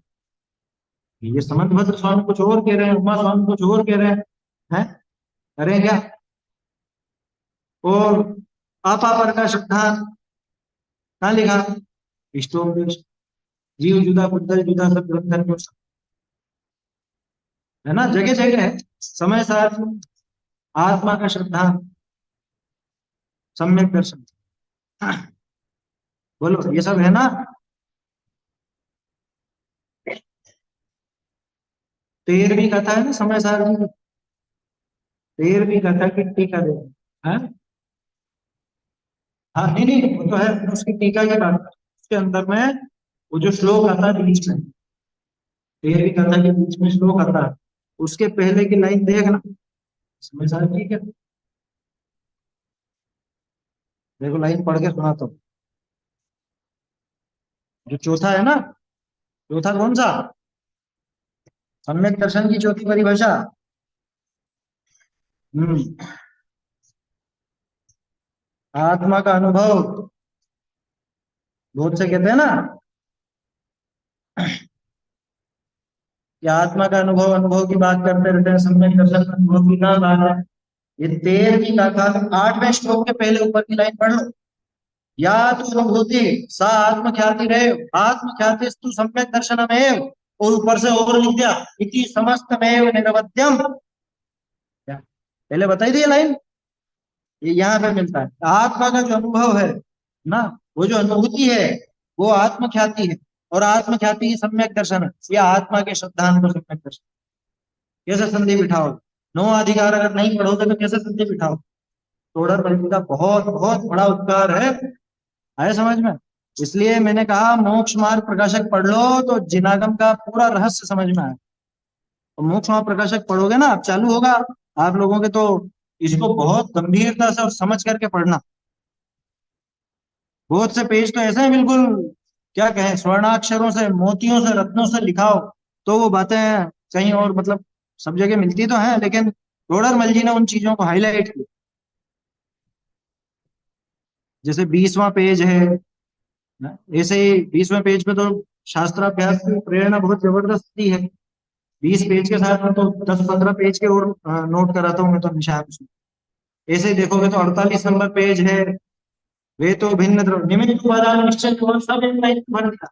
S1: ये समंतभद्र स्वामी कुछ और कह रहे हैं, उमा स्वामी कुछ और कह रहे हैं, अरे क्या। और आपा पर का श्रद्धान कहाँ लिखा, इष्टोपदेश, जीव जुदा बुद्धल जुदा सब ग्रंथन को, है ना, जगह जगह है। समय साथ आत्मा का श्रद्धान सम्यक दर्शन, बोलो ये सब है ना। 13वीं कथा है ना समय सारणी की, 13वीं कथा की टीका दे, हाँ हाँ, नहीं नहीं वो तो है, उसकी टीका की बात कर, उसके अंदर में वो जो श्लोक आता है बीच में, 13वीं कथा के बीच में श्लोक आता है, उसके पहले की लाइन देखना, समय सारणी ठीक है। देखो लाइन पढ़ के सुनाता हूँ। जो चौथा है ना, चौथा कौन सा, सम्यक दर्शन की चौथी परिभाषा। हम्म, आत्मा का अनुभव, बहुत से कहते हैं ना कि आत्मा का अनुभव, अनुभव की बात करते रहते हैं, सम्यक दर्शन अनुभव की ना बात है। ये 13वीं कथा 8वें श्लोक के पहले ऊपर की लाइन पढ़ लो, या तो अनुभूति सा आत्मख्याति रहे, आत्मख्याति तु सम्यक दर्शनमेव, और ऊपर से और लिख दिया इति समस्तमेव निरवध्यम। पहले बताई दी लाइन, ये यहाँ पे मिलता है। आत्मा का जो अनुभव है ना, वो जो अनुभूति है वो आत्मख्याति है, और आत्मख्याति ही सम्यक दर्शन है, या आत्मा के श्रद्धान को सम्यक दर्शन। कैसे संधि बिठाओ, नौ अधिकार अगर नहीं पढ़ोगे तो कैसे संधि बिठाओ। तोड़र बल्कि का बहुत बहुत बड़ा उपकार है, आए समझ में। इसलिए मैंने कहा मोक्ष मार्ग प्रकाशक पढ़ लो तो जिनागम का पूरा रहस्य समझ में आए। तो मोक्ष मार्ग प्रकाशक पढ़ोगे ना, अब चालू होगा आप लोगों के, तो इसको बहुत गंभीरता से और समझ करके पढ़ना। बहुत से पेज तो ऐसे हैं बिल्कुल, क्या कहें, स्वर्णाक्षरों से मोतियों से रत्नों से लिखाओ, तो वो बातें कहीं और मतलब सब जगह मिलती तो हैं, लेकिन टोडरमल जी ने उन चीजों को हाईलाइट किया। जैसे 20वां पेज है ना, ऐसे ही 20वें पेज पे तो शास्त्राभ्यास की प्रेरणा बहुत जबरदस्त दी है। 20 पेज के साथ में तो 10-15 पेज के और नोट कराता हूँ मैं तो निशान उसमें। ऐसे ही देखोगे तो 48 नंबर पेज है, वे तो भिन्न द्रव्य निमित्त उपादान निश्चय केवल सब एक लाइन भर दिया।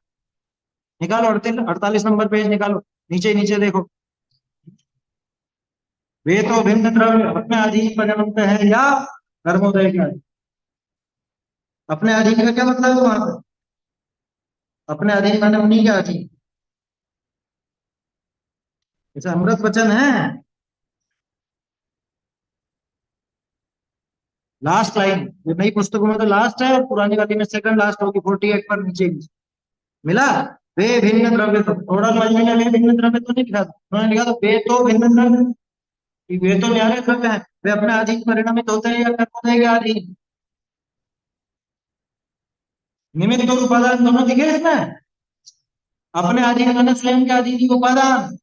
S1: निकालो 48 नंबर पेज निकालो, नीचे नीचे देखो, वे तो भिन्न द्रव्य अपने अधीन परिणमते हैं या कर्मोदय के अधीन। अपने अधीन का क्या मतलब है वहां पर, अपने अधीन माने उन्हीं के अधीन, ऐसा अमृत वचन है। लास्ट लाइन, ये नई पुस्तकों में तो लास्ट है, और पुरानी वाली में सेकंड लास्ट होगी, 48 पर नीचे नीचे मिला। वे भिन्न द्रव्य, तो थोड़ा मजमे ने वे भिन्न द्रव्य तो नहीं लिखा था, उन्होंने लिखा तो वे तो भिन्न द्रव्य, कि वे तो न्यारे द्रव्य है, वे अपने अधीन परिणमित होते हैं या कर्मोदय के अधीन। निमित्त और उपादान दोनों दिखे इसमें, अपने अधीन माने स्वयं के अधीन ही उपादान,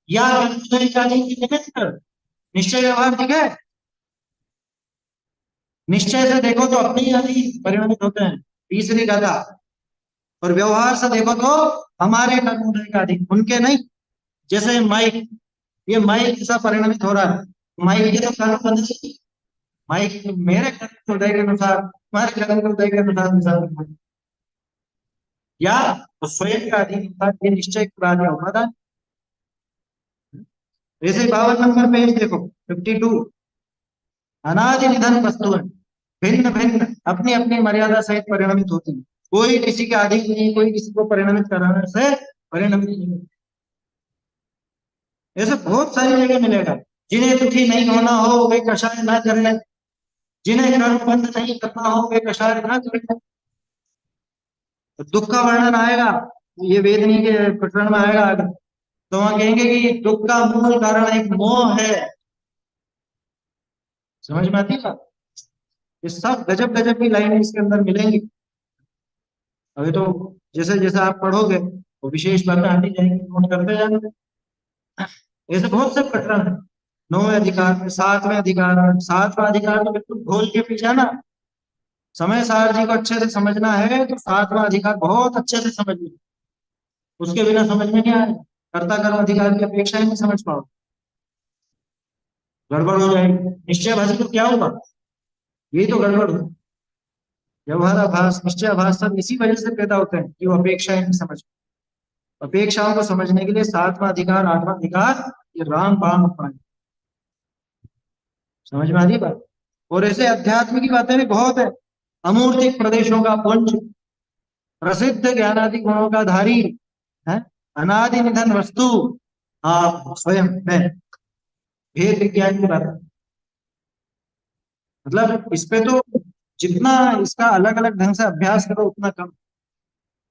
S1: या कर्मोदय के अधीन की निमित्त, निश्चय व्यवहार दिखे। निश्चय से देखो तो अपने ही आदि परिणमित होते हैं, तीसरी गदा। और व्यवहार से देखो तो हमारे कर्मोदय का अधिक, उनके नहीं। जैसे माइक, ये माइक जैसा परिणमित हो रहा है, माइक के तो कर्म बंद नहीं। माइक मेरे कर्मोदय के अनुसार, तुम्हारे कर्मोदय के अनुसार दिशा बनता है। या तो स्वयं का अधिक अनुसार ये निश्चय करा दिया होगा था। जैसे 52 नंबर पेज देखो, 52, अनादि निधन वस्तु भिन्न भिन्न अपनी अपनी मर्यादा सहित परिणमित होती है। कोई किसी के अधिक नहीं, कोई किसी को परिणमित कराने से परिणमित नहीं। ऐसे बहुत सारी जगह मिलेगा। जिन्हें दुखी नहीं होना हो वे कषाय ना करें, जिन्हें कर्म बंद नहीं करना हो वे कषाय ना करें। तो दुख का वर्णन आएगा, ये वेदनी के प्रकरण में आएगा आगे। तो वहां कहेंगे कि दुख का मूल कारण एक मोह है। समझ में आती है बात? ये सब गजब गजब की लाइनें इसके अंदर मिलेंगी। अभी तो जैसे जैसे आप पढ़ोगे वो विशेष बातें आती जाएंगी, नोट करते जाएंगे। ऐसे बहुत से प्रकरण है। 9वें अधिकार में, 7वें अधिकार में, 7वां अधिकार तो बिल्कुल घोल के पी जाना। समय सार जी को अच्छे से समझना है तो 7वां अधिकार बहुत अच्छे से समझना, उसके बिना समझ में नहीं आएगा। कर्ता कर्म अधिकार की अपेक्षा ही नहीं समझ पाओ, गड़बड़ हो जाएगी। निश्चय भाषी तो क्या होगा, यही तो गड़बड़ हो। व्यवहाराभास, निश्चयाभास सब इसी वजह से पैदा होते हैं कि वो अपेक्षा ही नहीं समझ। अपेक्षाओं को समझने के लिए 7वां अधिकार, 8वां अधिकार, ये राम बाण उपाय। समझ में आ रही बात? और ऐसे अध्यात्म की बातें भी बहुत है। अमूर्तिक प्रदेशों का पुंज, प्रसिद्ध ज्ञानादि गुणों का धारी है, अनादि निधन वस्तु, आप स्वयं है, भेद विज्ञान की बात। मतलब इस पे तो जितना इसका अलग अलग ढंग से अभ्यास करो उतना कम।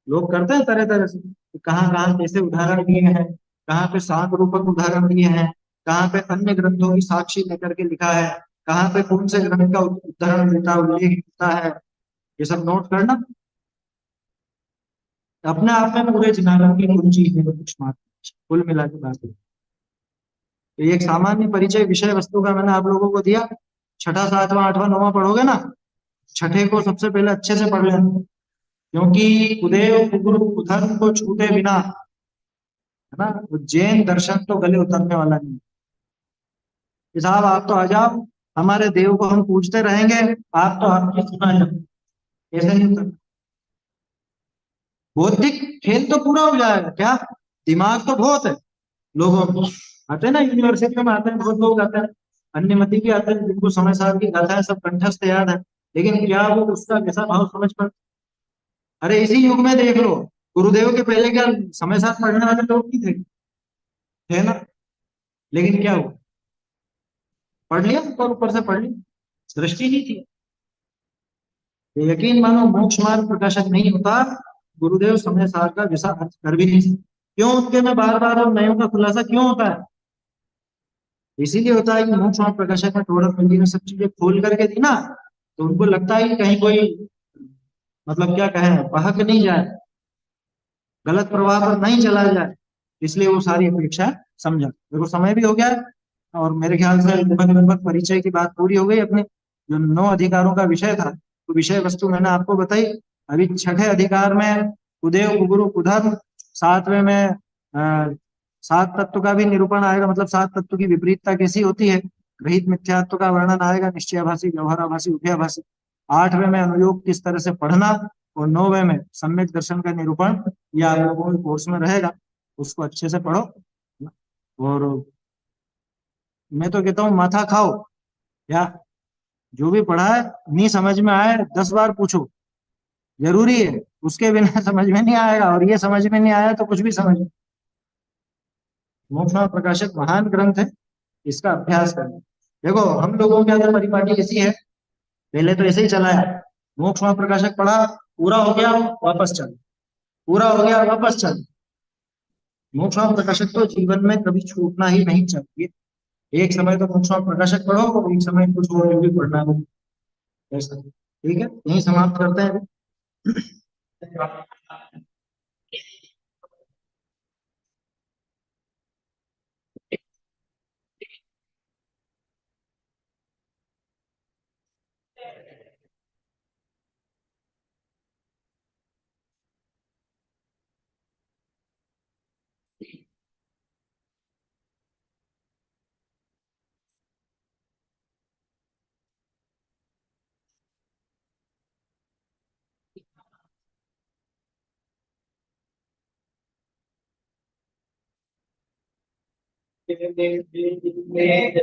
S1: लोग करते हैं तरह तरह से, कहाँ कहाँ कैसे उदाहरण दिए हैं, कहाँ पे सात रूपक उदाहरण दिए हैं, कहाँ पे अन्य ग्रंथों की साक्षी लेकर के लिखा है, कहाँ पे कौन से ग्रंथ का उदाहरण देता उल्लेख होता है, ये सब नोट करना। अपने आप में पूरे ज्ञानों की कुंजी है कुछ मात्र, कुल मिला के बात है। तो ये एक सामान्य परिचय विषय वस्तु का मैंने आप लोगों को दिया। छठा, सातवां, आठवां, नौवां पढ़ोगे ना, छठे को सबसे पहले अच्छे से पढ़ लेना, क्योंकि कुदेव कुकुर कुधर्म को छूटे बिना, है ना, वो जैन दर्शन तो गले उतरने वाला नहीं। कि साहब आप तो आ जाओ, हमारे देव को हम पूछते रहेंगे, आप तो आपकी सुना जाओ, ऐसे नहीं उतर। बौद्धिक खेल तो पूरा हो जाएगा क्या, दिमाग तो बहुत है लोगों को। आते हैं ना यूनिवर्सिटी में, आते हैं बहुत लोग आते हैं, अन्य मति भी आते हैं जिनको समय साल की गाथाएं सब कंठस्थ याद है, लेकिन क्या वो उसका कैसा भाव समझ पाते? अरे इसी युग में देख लो, गुरुदेव के पहले क्या समय साथ पढ़ने वाले लोग नहीं थे? थे ना। लेकिन क्या हुआ, पढ़ लिया, ऊपर से पढ़ लिया, दृष्टि नहीं थी। ये यकीन मानो मोक्ष मार्ग प्रकाशक नहीं होता, गुरुदेव समय सार का जैसा अर्थ कर भी नहीं सकते। क्यों उनके में बार बार और नयों का खुलासा क्यों होता है? इसीलिए होता है कि मोक्ष मार्ग प्रकाशक में थोड़ा पंडित ने सब चीजें खोल करके दी ना, तो उनको लगता है कि कहीं कोई, मतलब क्या कहें, बहक नहीं जाए, गलत प्रवाह पर नहीं चला जाए, इसलिए वो सारी अपेक्षा समझा। देखो समय भी हो गया है, और मेरे ख्याल से लगभग लगभग परिचय की बात पूरी हो गई अपने। जो 9 अधिकारों का विषय था, तो विषय वस्तु मैंने आपको बताई। अभी छठे अधिकार में कुदेव कुगुरु कुधर्म, 7वें में सात तत्व का भी निरूपण आएगा, मतलब सात तत्व की विपरीतता कैसी होती है, गृहीत मिथ्यात्व का वर्णन आएगा, निश्चयाभासी, व्यवहाराभासी, उभयाभासी। 8वें में अनुयोग किस तरह से पढ़ना, और 9वें में सम्यक दर्शन का निरूपण, ये आप लोगों के कोर्स में रहेगा, उसको अच्छे से पढ़ो। और मैं तो कहता हूँ माथा खाओ, या जो भी पढ़ा है नहीं समझ में आए 10 बार पूछो, जरूरी है। उसके बिना समझ में नहीं आएगा, और ये समझ में नहीं आया तो कुछ भी समझ। मोक्ष प्रकाशक महान ग्रंथ है, इसका अभ्यास करें। देखो हम लोगों के अंदर परिपाटी ऐसी है, पहले तो ऐसे ही चला है, मोक्ष प्रकाशक पढ़ा, पूरा हो गया वापस चल, पूरा हो गया वापस चल। मोक्ष प्रकाशक तो जीवन में कभी छूटना ही नहीं चाहिए। एक समय तो मोक्ष प्रकाशक पढ़ो, एक समय कुछ और भी पढ़ना हो, ऐसा। ठीक है, यही समाप्त करते हैं।
S2: वेद